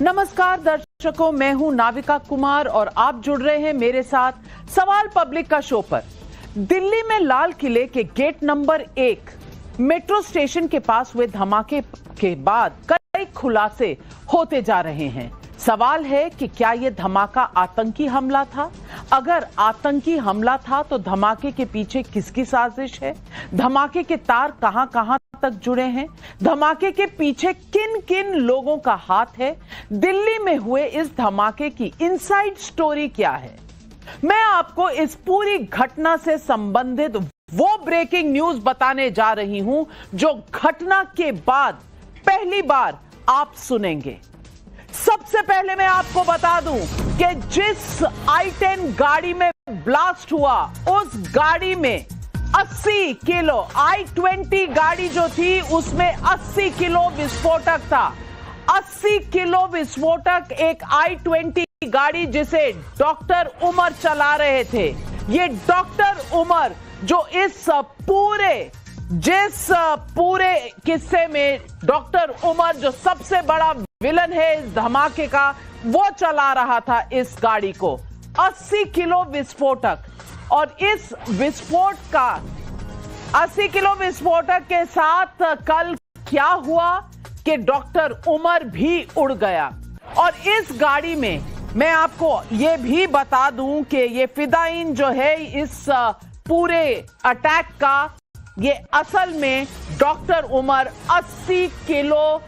नमस्कार दर्शकों, मैं हूं नाविका कुमार और आप जुड़ रहे हैं मेरे साथ सवाल पब्लिक का शो पर। दिल्ली में लाल किले के गेट नंबर 1 मेट्रो स्टेशन के पास हुए धमाके के बाद कई खुलासे होते जा रहे हैं। सवाल है कि क्या यह धमाका आतंकी हमला था? अगर आतंकी हमला था तो धमाके के पीछे किसकी साजिश है? धमाके के तार कहां-कहां तक जुड़े हैं? धमाके के पीछे किन-किन लोगों का हाथ है? दिल्ली में हुए इस धमाके की इनसाइड स्टोरी क्या है? मैं आपको इस पूरी घटना से संबंधित वो ब्रेकिंग न्यूज बताने जा रही हूं जो घटना के बाद पहली बार आप सुनेंगे। सबसे पहले मैं आपको बता दूं कि जिस i10 गाड़ी में ब्लास्ट हुआ उस गाड़ी में 80 किलो i20 गाड़ी जो थी उसमें 80 किलो विस्फोटक था। 80 किलो विस्फोटक एक i20 गाड़ी जिसे डॉक्टर उमर चला रहे थे। ये डॉक्टर उमर जो इस पूरे किस्से में डॉक्टर उमर जो सबसे बड़ा विलन है इस धमाके का, वो चला रहा था इस गाड़ी को। 80 किलो विस्फोटक, और इस विस्फोट का 80 किलो विस्फोटक के साथ कल क्या हुआ कि डॉक्टर उमर भी उड़ गया। और इस गाड़ी में मैं आपको यह भी बता दूं कि ये फिदाइन जो है इस पूरे अटैक का, ये असल में डॉक्टर उमर 80 किलो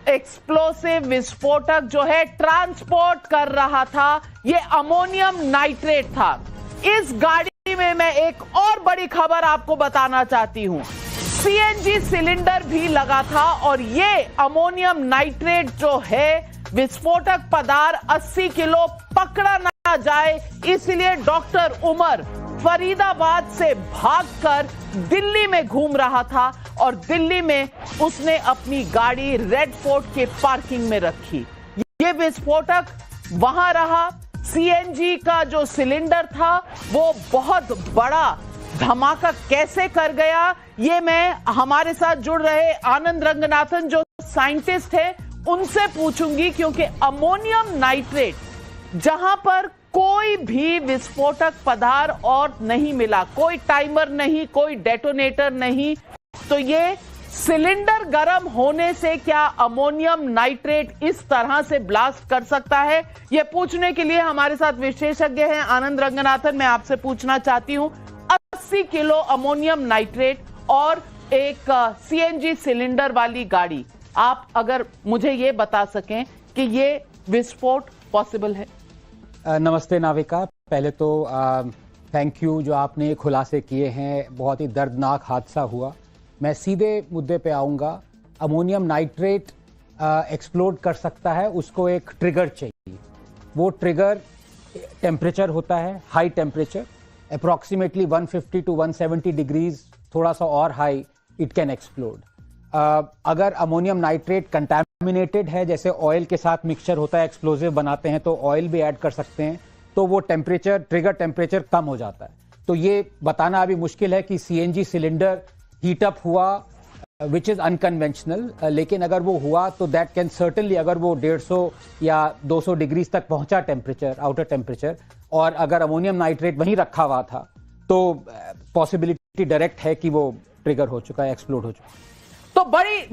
एक्सप्लोसिव विस्फोटक जो है ट्रांसपोर्ट कर रहा था। ये अमोनियम नाइट्रेट था। इस गाड़ी में मैं एक और बड़ी खबर आपको बताना चाहती हूं। सीएनजी सिलेंडर भी लगा था और ये अमोनियम नाइट्रेट जो है विस्फोटक पदार्थ 80 किलो पकड़ा ना जाए, इसलिए डॉक्टर उमर फरीदाबाद से भागकर दिल्ली में घूम रहा था और दिल्ली में उसने अपनी गाड़ी रेड फोर्ट के पार्किंग में रखी। ये विस्फोटक वहां रहा। सीएनजी का जो सिलेंडर था वो बहुत बड़ा धमाका कैसे कर गया, ये मैं हमारे साथ जुड़ रहे आनंद रंगनाथन जो साइंटिस्ट है उनसे पूछूंगी, क्योंकि अमोनियम नाइट्रेट जहां पर कोई भी विस्फोटक पदार्थ और नहीं मिला, कोई टाइमर नहीं, कोई डेटोनेटर नहीं, तो ये सिलेंडर गर्म होने से क्या अमोनियम नाइट्रेट इस तरह से ब्लास्ट कर सकता है? ये पूछने के लिए हमारे साथ विशेषज्ञ हैं आनंद रंगनाथन। मैं आपसे पूछना चाहती हूं, 80 किलो अमोनियम नाइट्रेट और एक सीएनजी सिलेंडर वाली गाड़ी, आप अगर मुझे ये बता सकें कि ये विस्फोट पॉसिबल है? नमस्ते नाविका, पहले तो थैंक यू जो आपने ये खुलासे किए हैं। बहुत ही दर्दनाक हादसा हुआ। मैं सीधे मुद्दे पे आऊँगा। अमोनियम नाइट्रेट एक्सप्लोड कर सकता है, उसको एक ट्रिगर चाहिए। वो ट्रिगर टेम्परेचर होता है, high temperature, approximately 150 to 170 degrees, थोड़ा सा और हाई, इट कैन एक्सप्लोड। अगर अमोनियम नाइट्रेट कंटैमिनेटेड है, जैसे ऑयल के साथ मिक्सचर होता है, एक्सप्लोजिव बनाते हैं तो ऑयल भी ऐड कर सकते हैं, तो वो टेम्परेचर, ट्रिगर टेम्परेचर कम हो जाता है। तो ये बताना अभी मुश्किल है कि सीएनजी सिलेंडर हीट अप हुआ, विच इज अनकन्वेंशनल, लेकिन अगर वो हुआ तो दैट कैन सर्टनली, अगर वो 150 या 200 डिग्रीज तक पहुंचा टेम्परेचर, आउटर टेम्परेचर, और अगर अमोनियम नाइट्रेट वहीं रखा हुआ था तो पॉसिबिलिटी डायरेक्ट है कि वो ट्रिगर हो चुका है, एक्सप्लोड हो चुका है। तो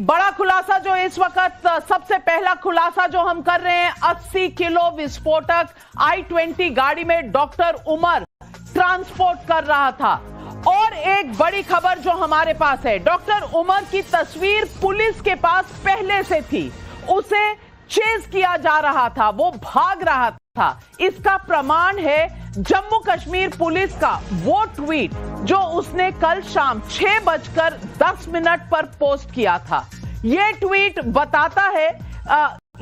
बड़ा खुलासा जो इस वक्त, सबसे पहला खुलासा जो हम कर रहे हैं, 80 किलो विस्फोटक i20 गाड़ी में डॉक्टर उमर ट्रांसपोर्ट कर रहा था। और एक बड़ी खबर जो हमारे पास है, डॉक्टर उमर की तस्वीर पुलिस के पास पहले से थी, उसे चेज किया जा रहा था, वो भाग रहा था। इसका प्रमाण है जम्मू कश्मीर पुलिस का वो ट्वीट जो उसने कल शाम 6:10 पर पोस्ट किया था। यह ट्वीट बताता है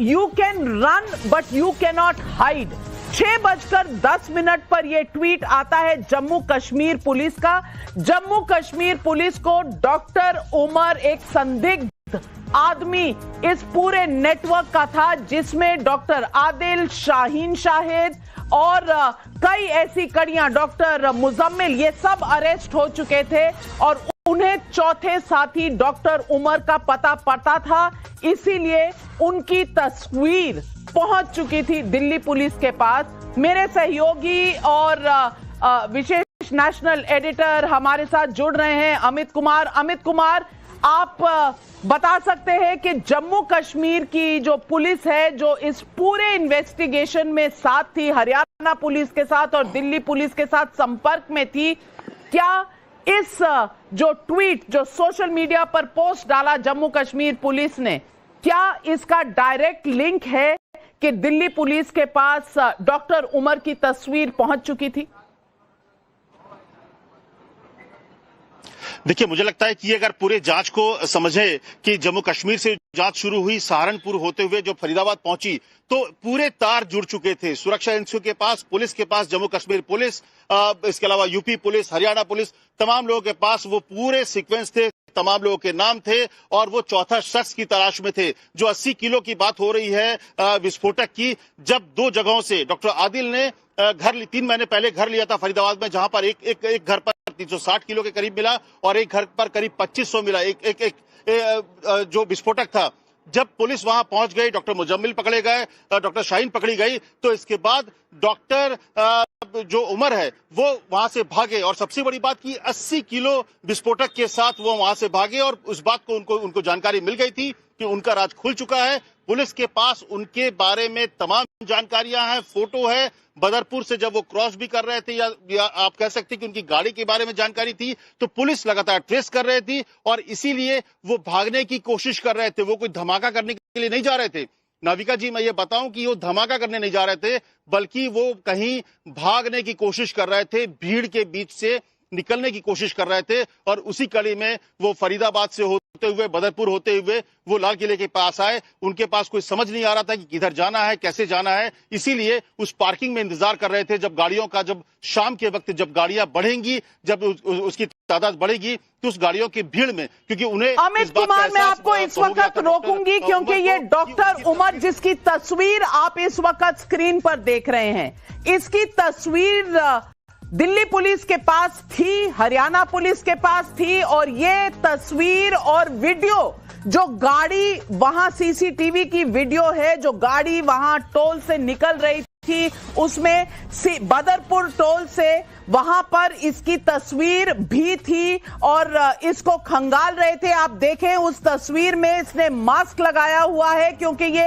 you can run but you can not hide. 6:10 पर यह ट्वीट आता है जम्मू कश्मीर पुलिस का। जम्मू कश्मीर पुलिस को डॉक्टर उमर एक संदिग्ध आदमी इस पूरे नेटवर्क का था, जिसमें डॉक्टर आदिल, शाहीन शाहिद और कई ऐसी कड़ियां, डॉक्टर मुजम्मिल, ये सब अरेस्ट हो चुके थे और उन्हें चौथे साथी डॉक्टर उमर का पता था। इसीलिए उनकी तस्वीर पहुंच चुकी थी दिल्ली पुलिस के पास। मेरे सहयोगी और विशेष नेशनल एडिटर हमारे साथ जुड़ रहे हैं, अमित कुमार। अमित कुमार, आप बता सकते हैं कि जम्मू कश्मीर की जो पुलिस है, जो इस पूरे इन्वेस्टिगेशन में साथ थी, हरियाणा पुलिस के साथ और दिल्ली पुलिस के साथ संपर्क में थी, क्या इस जो ट्वीट, जो सोशल मीडिया पर पोस्ट डाला जम्मू कश्मीर पुलिस ने, क्या इसका डायरेक्ट लिंक है कि दिल्ली पुलिस के पास डॉक्टर उमर की तस्वीर पहुंच चुकी थी? देखिए, मुझे लगता है कि अगर पूरे जांच को समझे कि जम्मू कश्मीर से जांच शुरू हुई, सहारनपुर होते हुए जो फरीदाबाद पहुंची, तो पूरे तार जुड़ चुके थे सुरक्षा एजेंसियों के पास, पुलिस के पास, जम्मू कश्मीर पुलिस, इसके अलावा यूपी पुलिस, हरियाणा पुलिस, तमाम लोगों के पास वो पूरे सीक्वेंस थे, तमाम लोगों के नाम थे और वो चौथा शख्स की तलाश में थे। जो 80 किलो की बात हो रही है विस्फोटक की, जब 2 जगहों से डॉक्टर आदिल ने 3 महीने पहले घर लिया था फरीदाबाद में, जहां पर एक घर पर 360 किलो के करीब मिला और एक घर पर करीब 2500 मिला, जो विस्फोटक था। जब पुलिस वहां पहुंच गई, डॉक्टर मुजम्मिल पकड़े गए, डॉक्टर शाहीन पकड़ी गई, तो इसके बाद डॉक्टर जो उमर है वो वहां से भागे और सबसे बड़ी बात की 80 किलो विस्फोटक के साथ वो वहां से भागे और उस बात को उनको जानकारी मिल गई थी कि उनका राज खुल चुका है। पुलिस के पास उनके बारे में तमाम जानकारियां हैं, फोटो है। बदरपुर से जब वो क्रॉस भी कर रहे थे या आप कह सकते हैं कि उनकी गाड़ी के बारे में जानकारी थी, तो पुलिस लगातार ट्रेस कर रही थी और इसीलिए वो भागने की कोशिश कर रहे थे। वो कोई धमाका करने के लिए नहीं जा रहे थे। नाविका जी, मैं ये बताऊं कि वो धमाका करने नहीं जा रहे थे, बल्कि वो कहीं भागने की कोशिश कर रहे थे, भीड़ के बीच से निकलने की कोशिश कर रहे थे और उसी कड़ी में वो फरीदाबाद से होते हुए, बदरपुर होते हुए वो लाल किले के पास आए। उनके पास कोई समझ नहीं आ रहा था कि किधर जाना है, कैसे जाना है, इसीलिए उस पार्किंग में इंतजार कर रहे थे। जब शाम के वक्त जब गाड़ियां बढ़ेंगी, जब उसकी तादाद बढ़ेगी, तो उस गाड़ियों की भीड़ में, क्योंकि उन्हें अमित कुमार, मैं आपको इस वक्त रोकूंगी क्योंकि ये डॉक्टर उमर जिसकी तस्वीर आप इस वक्त स्क्रीन पर देख रहे हैं, इसकी तस्वीर दिल्ली पुलिस के पास थी, हरियाणा पुलिस के पास थी और ये तस्वीर और वीडियो, जो गाड़ी वहां सीसीटीवी की वीडियो है, जो गाड़ी वहां टोल से निकल रही थी, उसमें बदरपुर टोल से वहां पर इसकी तस्वीर भी थी और इसको खंगाल रहे थे। आप देखें उस तस्वीर में इसने मास्क लगाया हुआ है क्योंकि ये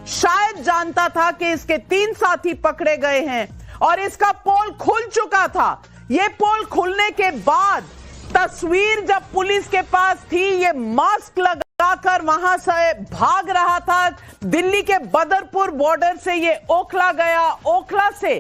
शायद जानता था कि इसके 3 साथी पकड़े गए हैं और इसका पोल खुल चुका था। ये पोल खुलने के बाद तस्वीर जब पुलिस के पास थी, ये मास्क लगाकर वहां से भाग रहा था। दिल्ली के बदरपुर बॉर्डर से ये ओखला गया, ओखला से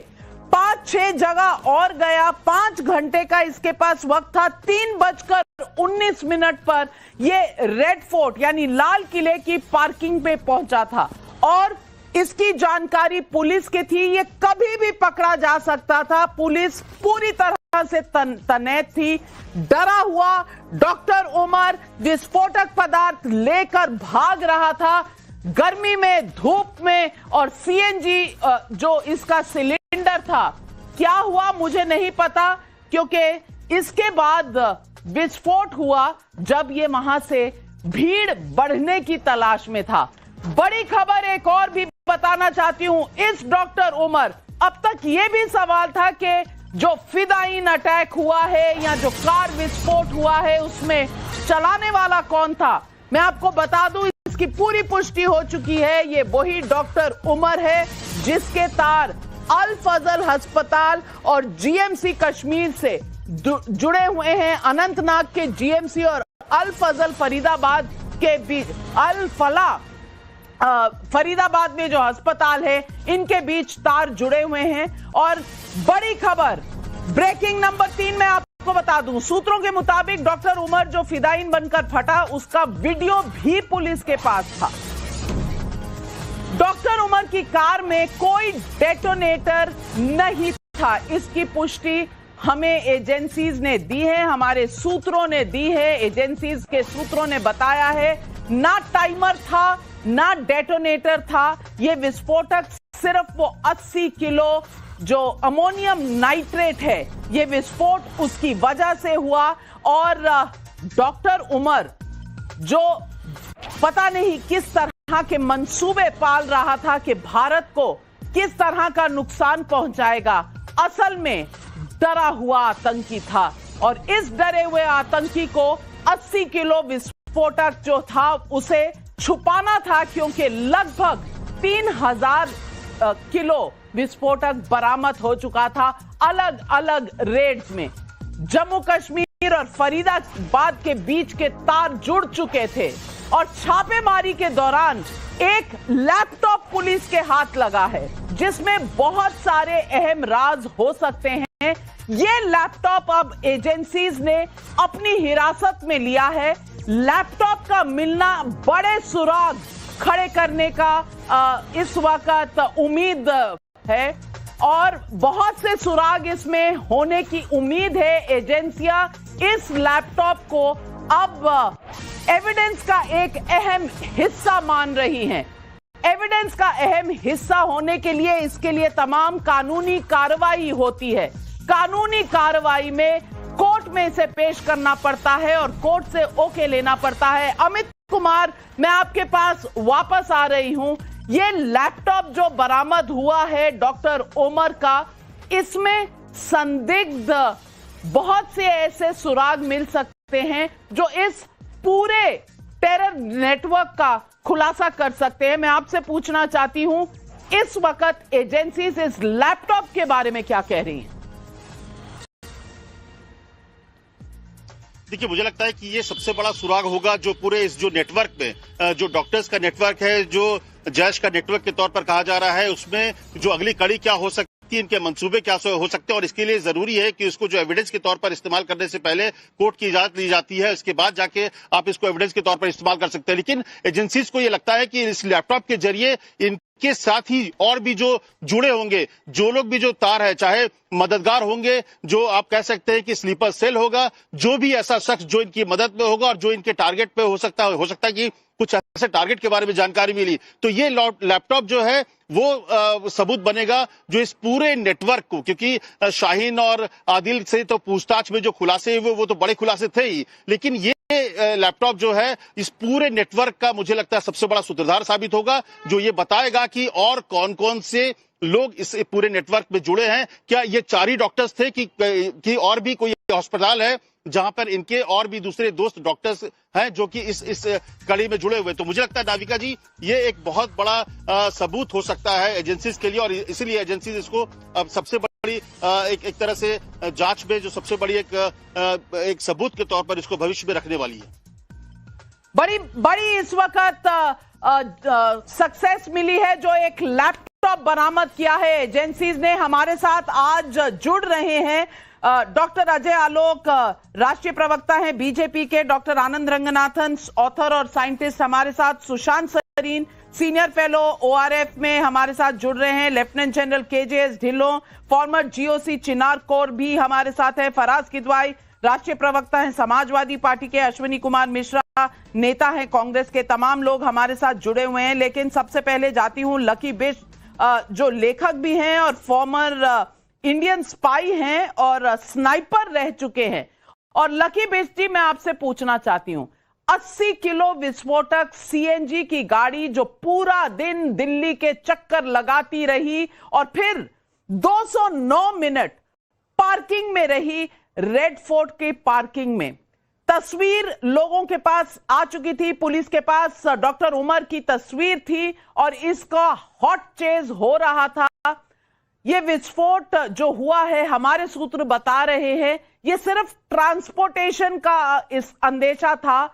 5-6 जगह और गया। 5 घंटे का इसके पास वक्त था। 3:19 पर ये रेड फोर्ट यानी लाल किले की पार्किंग पे पहुंचा था और इसकी जानकारी पुलिस की थी। ये कभी भी पकड़ा जा सकता था। पुलिस पूरी तरह से तैनात थी। डरा हुआ डॉक्टर उमर विस्फोटक पदार्थ लेकर भाग रहा था, गर्मी में, धूप में, और सीएनजी जो इसका सिलेंडर था, क्या हुआ मुझे नहीं पता, क्योंकि इसके बाद विस्फोट हुआ जब ये वहां से भीड़ बढ़ने की तलाश में था। बड़ी खबर एक और भी बताना चाहती हूं। इस डॉक्टर उमर, अब तक यह भी सवाल था कि जो फिदाइन अटैक हुआ है या जो कार विस्फोट हुआ है उसमें चलाने वाला कौन था। मैं आपको बता दूं, इसकी पूरी पुष्टि हो चुकी है। ये वही डॉक्टर उमर है जिसके तार अल फजल अस्पताल और जीएमसी कश्मीर से जुड़े हुए हैं। अनंतनाग के जीएमसी और अल फजल फरीदाबाद के बीच, अल फला फरीदाबाद में जो अस्पताल है, इनके बीच तार जुड़े हुए हैं। और बड़ी खबर, ब्रेकिंग नंबर 3 में आपको बता दूं, सूत्रों के मुताबिक डॉक्टर उमर जो फिदाइन बनकर फटा, उसका वीडियो भी पुलिस के पास था। डॉक्टर उमर की कार में कोई डेटोनेटर नहीं था। इसकी पुष्टि हमें एजेंसीज ने दी है, हमारे सूत्रों ने दी है। एजेंसीज के सूत्रों ने बताया है ना टाइमर था ना डेटोनेटर था। यह विस्फोटक सिर्फ वो 80 किलो जो अमोनियम नाइट्रेट है, यह विस्फोट उसकी वजह से हुआ। और डॉक्टर उमर जो पता नहीं किस तरह तरह के मंसूबे पाल रहा था कि भारत को किस तरह का नुकसान पहुंचाएगा, असल में डरा हुआ आतंकी था। और इस डरे हुए आतंकी को 80 किलो विस्फोटक जो था उसे छुपाना था, क्योंकि लगभग 3000 किलो विस्फोटक बरामद हो चुका था अलग अलग रेड्स में। जम्मू कश्मीर और फरीदाबाद के बीच के तार जुड़ चुके थे और छापेमारी के दौरान एक लैपटॉप पुलिस के हाथ लगा है जिसमें बहुत सारे अहम राज हो सकते हैं। ये लैपटॉप अब एजेंसीज ने अपनी हिरासत में लिया है। लैपटॉप का मिलना बड़े सुराग खड़े करने का इस वक्त उम्मीद है और बहुत से सुराग इसमें होने की उम्मीद है। एजेंसियां इस लैपटॉप को अब एविडेंस का एक अहम हिस्सा मान रही हैं। एविडेंस का अहम हिस्सा होने के लिए इसके लिए तमाम कानूनी कार्रवाई होती है। कानूनी कार्रवाई में कोर्ट में इसे पेश करना पड़ता है और कोर्ट से ओके लेना पड़ता है। अमित कुमार, मैं आपके पास वापस आ रही हूं। ये लैपटॉप जो बरामद हुआ है डॉक्टर उमर का, इसमें संदिग्ध बहुत से ऐसे सुराग मिल सकते हैं जो इस पूरे टेरर नेटवर्क का खुलासा कर सकते हैं। मैं आपसे पूछना चाहती हूं, इस वक्त एजेंसीज इस लैपटॉप के बारे में क्या कह रही हैं? देखिए, मुझे लगता है कि ये सबसे बड़ा सुराग होगा जो पूरे इस जो नेटवर्क में, जो डॉक्टर्स का नेटवर्क है, जो जैश का नेटवर्क के तौर पर कहा जा रहा है, उसमें जो अगली कड़ी क्या हो सकती है, इनके मंसूबे क्या हो सकते हैं। और इसके लिए जरूरी है कि इसको जो एविडेंस के तौर पर इस्तेमाल करने से पहले कोर्ट की इजाजत ली जाती है, इसके बाद जाके आप इसको एविडेंस के तौर पर इस्तेमाल कर सकते हैं। लेकिन एजेंसीज को ये लगता है कि इस लैपटॉप के जरिए के साथ ही और भी जो जुड़े होंगे, जो लोग भी जो तार है, चाहे मददगार होंगे, जो आप कह सकते हैं कि स्लीपर सेल होगा, जो भी ऐसा शख्स जो इनकी मदद में होगा और जो इनके टारगेट पे हो सकता है कि कुछ ऐसे टारगेट के बारे में जानकारी मिली, तो ये लैपटॉप जो है वो सबूत बनेगा जो इस पूरे नेटवर्क को, क्योंकि शाहीन और आदिल से तो पूछताछ में जो खुलासे हुए वो तो बड़े खुलासे थे ही, लेकिन ये लैपटॉप जो है इस पूरे नेटवर्क का मुझे लगता है सबसे बड़ा सूत्रधार साबित होगा, जो ये बताएगा कि और कौन कौन से लोग इस पूरे नेटवर्क में जुड़े हैं। क्या ये 4 ही डॉक्टर्स थे कि और भी कोई अस्पताल है जहां पर इनके और भी दूसरे दोस्त डॉक्टर्स हैं जो कि इस कड़ी में जुड़े हुए। तो मुझे लगता है नाविका जी, ये एक बहुत बड़ा सबूत हो सकता है एजेंसीज के लिए और इसीलिए एजेंसीज इसको अब सबसे बड़ी एक तरह से जांच में जो सबसे बड़ी एक सबूत के तौर पर इसको भविष्य में रखने वाली है। बड़ी इस वक्त सक्सेस मिली है जो एक लैपटॉप बरामद किया है एजेंसीज ने। हमारे साथ आज जुड़ रहे हैं डॉक्टर अजय आलोक, राष्ट्रीय प्रवक्ता हैं बीजेपी के, डॉक्टर आनंद रंगनाथन, ऑथर और साइंटिस्ट हमारे साथ, Sushant Sarin, senior fellow ORF में हमारे साथ जुड़ रहे हैं, lieutenant general KJS Dhillon, former GOC Chinar corps भी हमारे साथ है, फराज किदवाई राष्ट्रीय प्रवक्ता हैं समाजवादी पार्टी के, अश्विनी कुमार मिश्रा नेता हैं कांग्रेस के। तमाम लोग हमारे साथ जुड़े हुए हैं। लेकिन सबसे पहले जाती हूं लकी बिष्ट जो लेखक भी हैं और फॉर्मर इंडियन स्पाई हैं और स्नाइपर रह चुके हैं। और लकी बिष्ट जी, मैं आपसे पूछना चाहती हूं, 80 किलो विस्फोटक सीएनजी की गाड़ी जो पूरा दिन दिल्ली के चक्कर लगाती रही और फिर 209 मिनट पार्किंग में रही, रेड फोर्ट के पार्किंग में, तस्वीर लोगों के पास आ चुकी थी, पुलिस के पास डॉक्टर उमर की तस्वीर थी और इसका हॉट चेज हो रहा था। ये विस्फोट जो हुआ है, हमारे सूत्र बता रहे हैं, ये सिर्फ ट्रांसपोर्टेशन का इस अंदेशा था,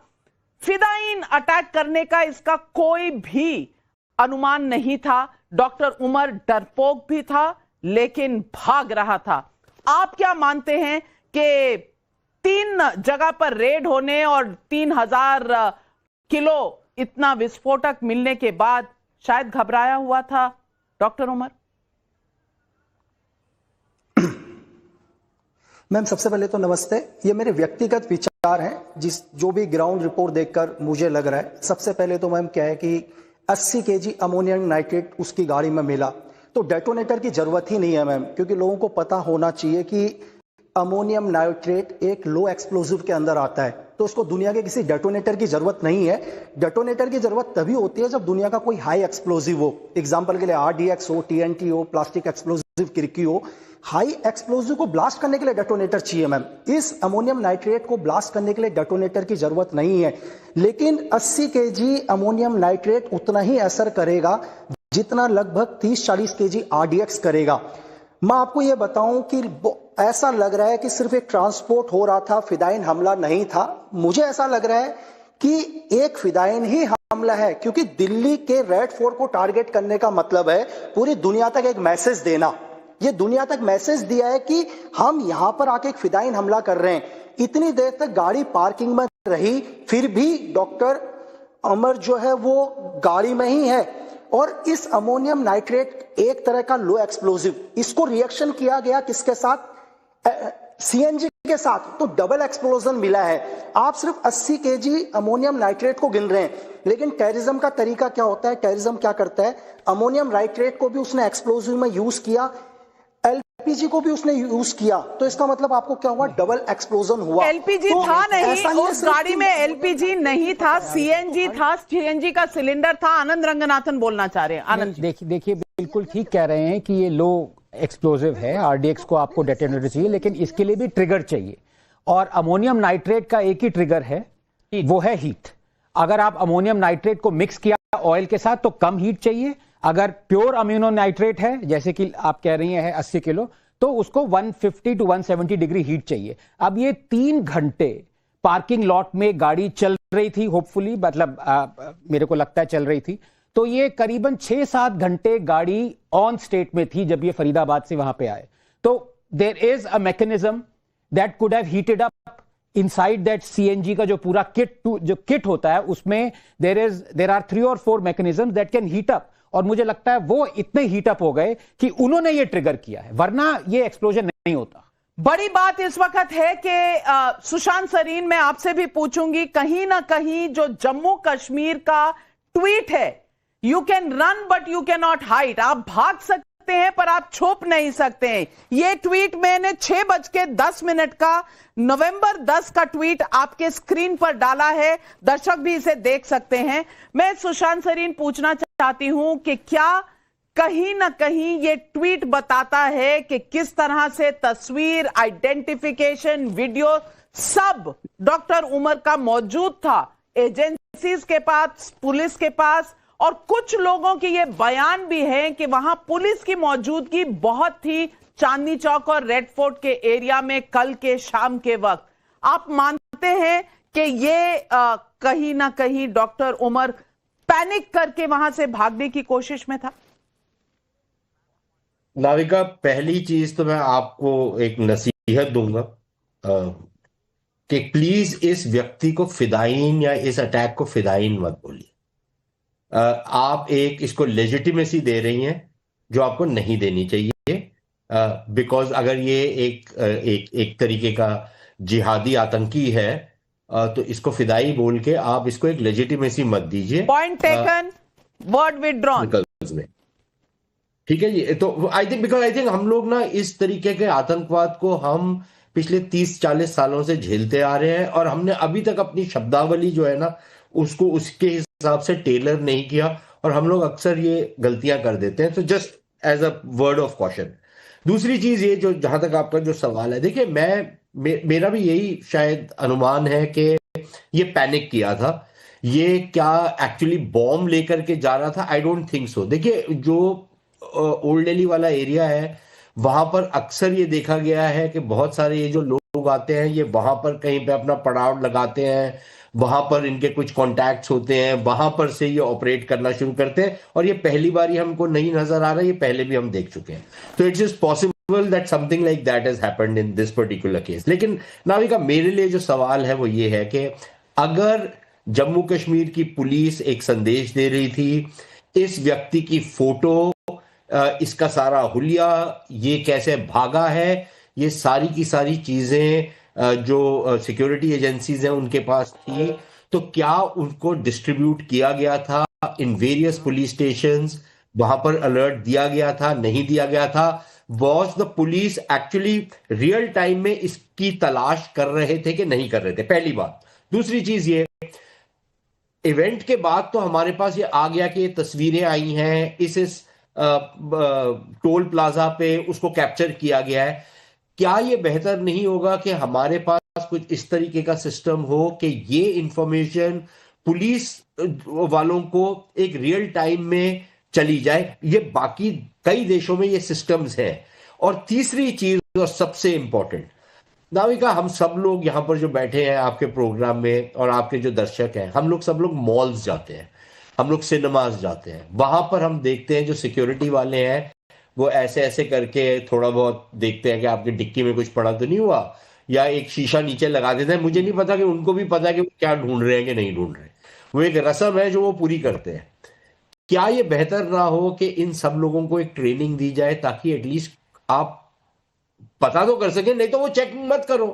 फिदायीन अटैक करने का इसका कोई भी अनुमान नहीं था। डॉक्टर उमर डरपोक भी था लेकिन भाग रहा था। आप क्या मानते हैं कि 3 जगह पर रेड होने और 3000 किलो इतना विस्फोटक मिलने के बाद शायद घबराया हुआ था डॉक्टर उमर? मैम, सबसे पहले तो नमस्ते। ये मेरे व्यक्तिगत विचार हैं, जो भी ग्राउंड रिपोर्ट देखकर मुझे लग रहा है। सबसे पहले तो मैम क्या है कि 80 केजी अमोनियम नाइट्रेट उसकी गाड़ी में मिला, तो डेटोनेटर की जरूरत ही नहीं है मैम, क्योंकि लोगों को पता होना चाहिए कि अमोनियम नाइट्रेट एक लो एक्सप्लोजिव के अंदर आता है। तो उसको दुनिया के किसी डेटोनेटर की जरूरत नहीं है। डेटोनेटर की जरूरत तभी होती है जब दुनिया का कोई हाई एक्सप्लोजिव हो, एग्जांपल के लिए RDX हो, TNT हो, प्लास्टिक एक्सप्लोजिव किरकी हो। हाई एक्सप्लोजिव को ब्लास्ट करने के लिए डेटोनेटर चाहिए मैम। इस अमोनियम नाइट्रेट को ब्लास्ट करने के लिए डेटोनेटर की जरूरत नहीं है, लेकिन 80 kg अमोनियम नाइट्रेट उतना ही असर करेगा जितना लगभग 30-40 kg RDX करेगा। मैं आपको यह बताऊं कि ऐसा लग रहा है कि सिर्फ एक ट्रांसपोर्ट हो रहा था, फिदायिन हमला नहीं था। मुझे ऐसा लग रहा है कि एक फिदायिन ही हमला है, क्योंकि दिल्ली के रेड फोर्ट को टारगेट करने का मतलब है पूरी दुनिया तक एक मैसेज देना। ये दुनिया तक मैसेज दिया है कि हम यहां पर आके एक फिदायिन हमला कर रहे हैं। इतनी देर तक गाड़ी पार्किंग में रही, फिर भी डॉक्टर अमर जो है वो गाड़ी में ही है। और इस अमोनियम नाइट्रेट एक तरह का लो एक्सप्लोजिव, इसको रिएक्शन किया गया किसके साथ? CNG के साथ, तो डबल एक्सप्लोजन मिला है। आप सिर्फ 80 kg अमोनियम नाइट्रेट को गिन रहे हैं, लेकिन टेररिज्म का तरीका क्या होता है? टेररिज्म क्या करता है? अमोनियम नाइट्रेट को भी उसने एक्सप्लोजिव में यूज किया, LPG को भी उसने यूज किया, तो इसका मतलब आपको क्या हुआ? डबल एक्सप्लोजन हुआ। LPG तो था नहीं, ही उस गाड़ी में LPG नहीं था, CNG था, CNG का सिलेंडर था। आनंद रंगनाथन बोलना चाह रहे हैं। आनंद देखिए बिल्कुल ठीक कह रहे हैं कि ये लो एक्सप्लोजिव है, RDX को आपको डेटोनेटर चाहिए, लेकिन इसके लिए भी ट्रिगर चाहिए। और अमोनियम नाइट्रेट का एक ही ट्रिगर है, वो है हीट। अगर आप अमोनियम नाइट्रेट को मिक्स किया ऑयल के साथ तो कम हीट चाहिए। अगर प्योर अम्यूनो नाइट्रेट है, जैसे कि आप कह रही हैं 80 किलो, तो उसको 150 to 170 डिग्री हीट चाहिए। अब ये 3 घंटे पार्किंग लॉट में गाड़ी चल रही थी, होपफुली, मतलब मेरे को लगता है चल रही थी, तो ये करीबन 6-7 घंटे गाड़ी ऑन स्टेट में थी जब ये फरीदाबाद से वहां पे आए। तो there is a mechanism that could have heated up inside that CNG का जो पूरा किट होता है, उसमें there are 3 or 4 mechanism that can heat up. और मुझे लगता है वो इतने हीट अप हो गए कि उन्होंने ये ट्रिगर किया है, वरना ये एक्सप्लोजन नहीं होता। बड़ी बात इस वक्त है कि सुशांत सरीन, मैं आपसे भी पूछूंगी, कहीं ना कहीं जो जम्मू कश्मीर का ट्वीट है, you can run but you can not hide, आप भाग सकते हैं पर आप छुप नहीं सकते हैं। ये ट्वीट मैंने 6:10 का नवंबर 10 का ट्वीट आपके स्क्रीन पर डाला है, दर्शक भी इसे देख सकते हैं। मैं सुशांत सरीन पूछना चाहती हूं कि क्या कहीं ना कहीं ये ट्वीट बताता है कि किस तरह से तस्वीर, आइडेंटिफिकेशन, वीडियो सब डॉक्टर उमर का मौजूद था एजेंसीज के पास, पुलिस के पास, और कुछ लोगों के ये बयान भी हैं कि वहां पुलिस की मौजूदगी बहुत थी चांदनी चौक और रेड फोर्ट के एरिया में कल के शाम के वक्त। आप मानते हैं कि ये कहीं ना कहीं डॉक्टर उमर पैनिक करके वहां से भागने की कोशिश में था? नाविका, पहली चीज तो मैं आपको एक नसीहत दूंगा कि प्लीज इस व्यक्ति को फिदायीन या इस अटैक को फिदायीन मत बोलिए। आप एक इसको लेजिटिमेसी दे रही हैं जो आपको नहीं देनी चाहिए, बिकॉज अगर ये एक तरीके का जिहादी आतंकी है तो इसको फिदाई बोल के आप इसको एक लेजिटिमेसी मत दीजिए। Point taken, word withdrawn. ठीक है जी। तो आई थिंक हम लोग ना इस तरीके के आतंकवाद को हम पिछले 30-40 सालों से झेलते आ रहे हैं, और हमने अभी तक अपनी शब्दावली जो है ना उसको उसके हिसाब से टेलर नहीं किया, और हम लोग अक्सर ये गलतियां कर देते हैं। तो just as a word of caution. दूसरी चीज ये, जो जहां तक आपका जो सवाल है, देखिए मेरा भी यही शायद अनुमान है कि ये पैनिक किया था। ये क्या एक्चुअली बॉम्ब लेकर के जा रहा था? I don't think so. देखिए, जो ओल्ड दिल्ली वाला एरिया है वहां पर अक्सर ये देखा गया है कि बहुत सारे ये जो लोग आते हैं ये वहां पर कहीं पे अपना पड़ाव लगाते हैं, वहां पर इनके कुछ कॉन्टैक्ट्स होते हैं, वहां पर से ये ऑपरेट करना शुरू करते हैं। और ये पहली बार ही हमको नहीं नजर आ रहा है, ये पहले भी हम देख चुके हैं। तो it's is possible that something like that has happened in this particular case. लेकिन नाविका, मेरे लिए जो सवाल है वो ये है कि अगर जम्मू कश्मीर की पुलिस एक संदेश दे रही थी, इस व्यक्ति की फोटो, इसका सारा हुलिया, ये कैसे भागा है, ये सारी की सारी चीजें जो सिक्योरिटी एजेंसीज हैं उनके पास थी, तो क्या उनको डिस्ट्रीब्यूट किया गया था इन वेरियस पुलिस स्टेशंस? वहां पर अलर्ट दिया गया था, नहीं दिया गया था? Was the police actually real time में इसकी तलाश कर रहे थे कि नहीं कर रहे थे? पहली बात। दूसरी चीज ये, इवेंट के बाद तो हमारे पास ये आ गया कि ये तस्वीरें आई हैं इस टोल प्लाजा पे, उसको कैप्चर किया गया है। क्या ये बेहतर नहीं होगा कि हमारे पास कुछ इस तरीके का सिस्टम हो कि ये इंफॉर्मेशन पुलिस वालों को एक रियल टाइम में चली जाए? ये बाकी कई देशों में ये सिस्टम्स हैं। और तीसरी चीज और सबसे इंपॉर्टेंट, नाविका, हम सब लोग यहाँ पर जो बैठे हैं आपके प्रोग्राम में और आपके जो दर्शक हैं, हम लोग सब लोग मॉल्स जाते हैं, हम लोग सिनेमाज जाते हैं, वहां पर हम देखते हैं जो सिक्योरिटी वाले हैं वो ऐसे ऐसे करके थोड़ा बहुत देखते हैं कि आपकी डिक्की में कुछ पड़ा तो नहीं हुआ, या एक शीशा नीचे लगा देते हैं। मुझे नहीं पता कि उनको भी पता है कि वो क्या ढूंढ रहे हैं कि नहीं ढूंढ रहे, वो एक रस्म है जो वो पूरी करते हैं। क्या ये बेहतर ना हो कि इन सब लोगों को एक ट्रेनिंग दी जाए ताकि एटलीस्ट आप पता तो कर सके, नहीं तो वो चेक मत करो।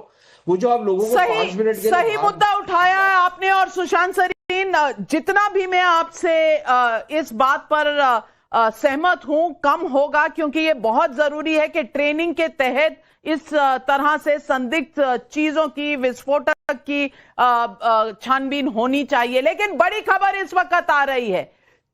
वो जो आप लोगों को 5 मिनट के सही मुद्दा उठाया है आपने। और सुशांत सरीन, जितना भी मैं आपसे इस बात पर सहमत हूं, कम होगा, क्योंकि ये बहुत जरूरी है कि ट्रेनिंग के तहत इस तरह से संदिग्ध चीजों की, विस्फोटक की छानबीन होनी चाहिए। लेकिन बड़ी खबर इस वक्त आ रही है,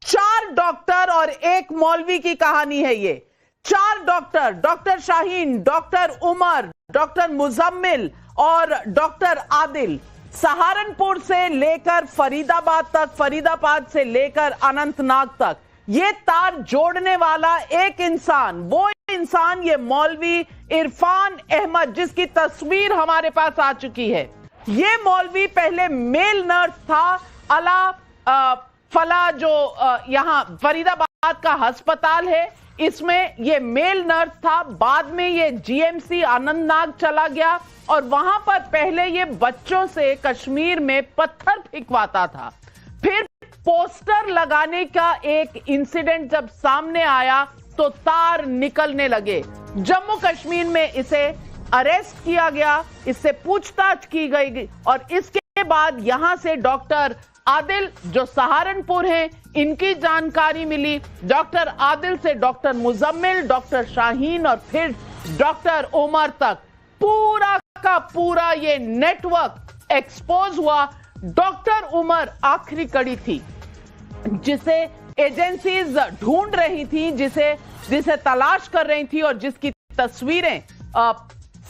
4 डॉक्टर और 1 मौलवी की कहानी है ये। 4 doctor, doctor Shaheen, doctor Umar, doctor Muzammil और डॉक्टर आदिल, सहारनपुर से लेकर फरीदाबाद तक, फरीदाबाद से लेकर अनंतनाग तक ये तार जोड़ने वाला एक इंसान, वो इंसान ये मौलवी इरफान अहमद, जिसकी तस्वीर हमारे पास आ चुकी है। ये मौलवी पहले मेल नर्स था अला फला, जो यहां फरीदाबाद का अस्पताल है, इसमें ये मेल नर्स था। बाद में ये जीएमसी आनंदनाग चला गया और वहां पर पहले ये बच्चों से कश्मीर में पत्थर फेंकवाता था। फिर पोस्टर लगाने का एक इंसिडेंट जब सामने आया तो तार निकलने लगे। जम्मू कश्मीर में इसे अरेस्ट किया गया, इससे पूछताछ की गई और इसके बाद यहां से डॉक्टर आदिल जो सहारनपुर हैं, इनकी जानकारी मिली। डॉक्टर आदिल से डॉक्टर मुजम्मिल, डॉक्टर शाहीन और फिर डॉक्टर उमर तक पूरा का पूरा ये नेटवर्क एक्सपोज हुआ। डॉक्टर उमर आखिरी कड़ी थी जिसे एजेंसीज ढूंढ रही थी, जिसे तलाश कर रही थी और जिसकी तस्वीरें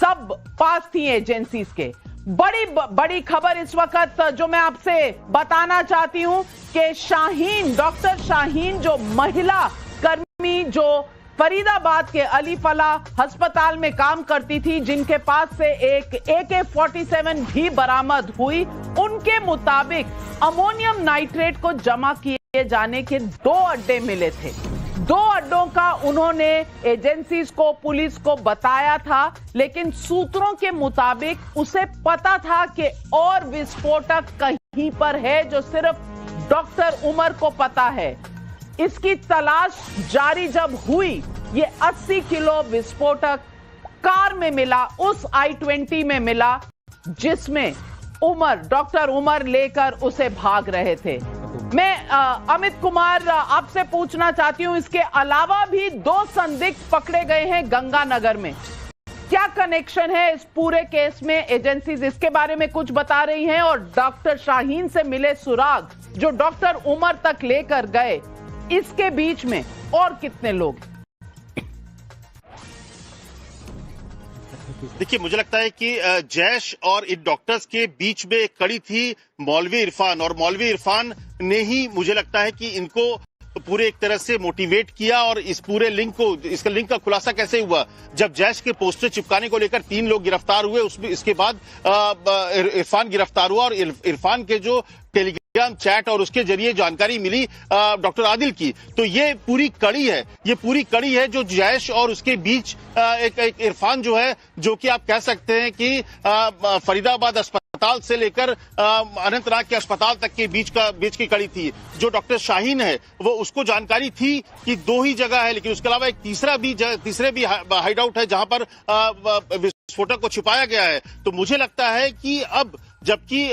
सब पास थी एजेंसीज के। बड़ी खबर इस वक्त जो मैं आपसे बताना चाहती हूं कि शाहीन, डॉक्टर शाहीन जो महिला कर्मी जो फरीदाबाद के अली फलाह अस्पताल में काम करती थी, जिनके पास से एक AK-47 भी बरामद हुई, उनके मुताबिक अमोनियम नाइट्रेट को जमा किए जाने के 2 अड्डे मिले थे। 2 अड्डों का उन्होंने एजेंसीज को, पुलिस को बताया था, लेकिन सूत्रों के मुताबिक उसे पता था कि और विस्फोटक कहीं पर है जो सिर्फ डॉक्टर उमर को पता है। इसकी तलाश जारी जब हुई, ये 80 किलो विस्फोटक कार में मिला, उस I-20 में मिला जिसमें उमर, डॉक्टर उमर लेकर उसे भाग रहे थे। मैं अमित कुमार आपसे पूछना चाहती हूं, इसके अलावा भी 2 संदिग्ध पकड़े गए हैं गंगानगर में। क्या कनेक्शन है इस पूरे केस में? एजेंसीज इसके बारे में कुछ बता रही हैं और डॉक्टर शाहीन से मिले सुराग जो डॉक्टर उमर तक लेकर गए, इसके बीच में और कितने लोग? देखिए, मुझे लगता है कि जैश और इन डॉक्टर्स के बीच में एक कड़ी थी मौलवी इरफान, और मौलवी इरफान ने ही मुझे लगता है कि इनको पूरे एक तरह से मोटिवेट किया। और इस पूरे लिंक को, इसका लिंक का खुलासा कैसे हुआ, जब जैश के पोस्टर चिपकाने को लेकर 3 लोग गिरफ्तार हुए, उसमें इसके बाद इरफान गिरफ्तार हुआ और इरफान के जो टेलीग्राम चैट और उसके जरिए जानकारी मिली डॉक्टर आदिल की, तो ये पूरी कड़ी है जो जैश और उसके बीच एक इरफान जो है, जो कि आप कह सकते हैं कि फरीदाबाद अस्पताल से लेकर अनंतनाग के अस्पताल तक के बीच की कड़ी थी। जो डॉक्टर शाहीन है वो उसको जानकारी थी कि 2 ही जगह है, लेकिन उसके अलावा एक तीसरे भी हाइड आउट है जहां पर विस्फोटक को छिपाया गया है। तो मुझे लगता है कि अब जबकि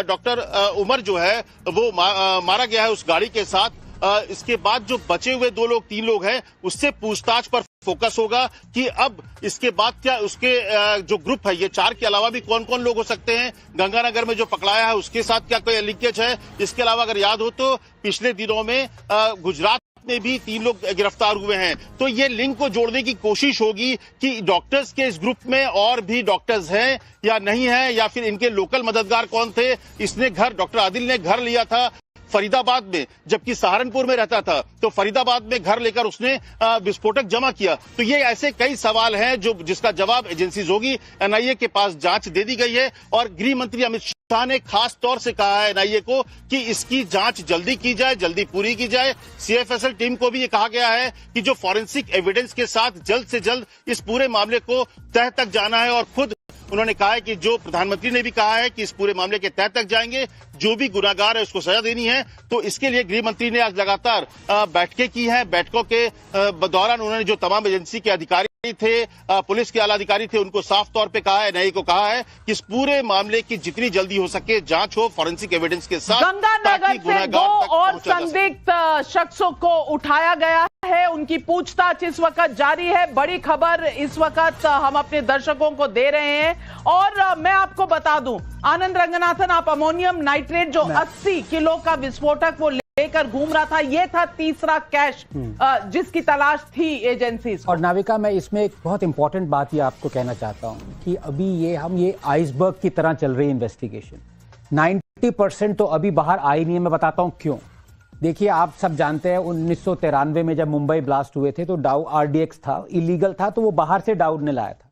डॉक्टर उमर जो है वो मारा गया है उस गाड़ी के साथ, इसके बाद जो बचे हुए 2 लोग 3 लोग हैं उससे पूछताछ पर फोकस होगा कि अब इसके बाद क्या उसके जो ग्रुप है ये 4 के अलावा भी कौन कौन लोग हो सकते हैं। गंगानगर में जो पकड़ाया है उसके साथ क्या कोई लिंकेज है। इसके अलावा अगर याद हो तो पिछले दिनों में गुजरात में भी 3 लोग गिरफ्तार हुए हैं। तो ये लिंक को जोड़ने की कोशिश होगी कि डॉक्टर्स के इस ग्रुप में और भी डॉक्टर्स हैं या नहीं है, या फिर इनके लोकल मददगार कौन थे। इसने डॉक्टर आदिल ने घर लिया था फरीदाबाद में, जबकि सहारनपुर में रहता था, तो फरीदाबाद में घर लेकर उसने विस्फोटक जमा किया। तो ये ऐसे कई सवाल हैं जिसका जवाब एजेंसीज होगी। एनआईए के पास जांच दे दी गई है और गृह मंत्री अमित शाह ने खास तौर से कहा है एनआईए को कि इसकी जांच जल्दी की जाए, जल्दी पूरी की जाए। सीएफएसएल टीम को भी ये कहा गया है कि जो फॉरेंसिक एविडेंस के साथ जल्द से जल्द इस पूरे मामले को तह तक जाना है। और खुद उन्होंने कहा है कि जो प्रधानमंत्री ने भी कहा है कि इस पूरे मामले के तह तक जाएंगे, जो भी गुनाहगार है उसको सजा देनी है। तो इसके लिए गृह मंत्री ने आज लगातार बैठकें की हैं। बैठकों के दौरान उन्होंने जो तमाम एजेंसी के अधिकारी थे, पुलिस के आला अधिकारी थे, उनको साफ तौर पे कहा है, एनआईए को कहा है कि इस पूरे मामले की जितनी जल्दी हो सके जांच हो फॉरेंसिक एविडेंस के साथ। गंगानगर से 2 और संदिग्ध शख्सों को उठाया गया है, उनकी पूछताछ इस वक्त जारी है। बड़ी खबर इस वक्त हम अपने दर्शकों को दे रहे हैं। और मैं आपको बता दूं, आनंद रंगनाथन, आप अमोनियम नाइट्रेट जो 80 किलो का विस्फोटक वो लेकर घूम रहा था, ये था तीसरा कैश जिसकी तलाश थी एजेंसी। और नाविका, मैं इसमें एक बहुत इंपॉर्टेंट बात ये आपको कहना चाहता हूं कि अभी ये आइसबर्ग की तरह चल रही इन्वेस्टिगेशन। 90% तो अभी बाहर आई नहीं है। मैं बताता हूं क्यों। देखिए, आप सब जानते हैं 1993 में जब मुंबई ब्लास्ट हुए थे तो डाउ RDX था, इलीगल था, तो वो बाहर से डाउ ने लाया था।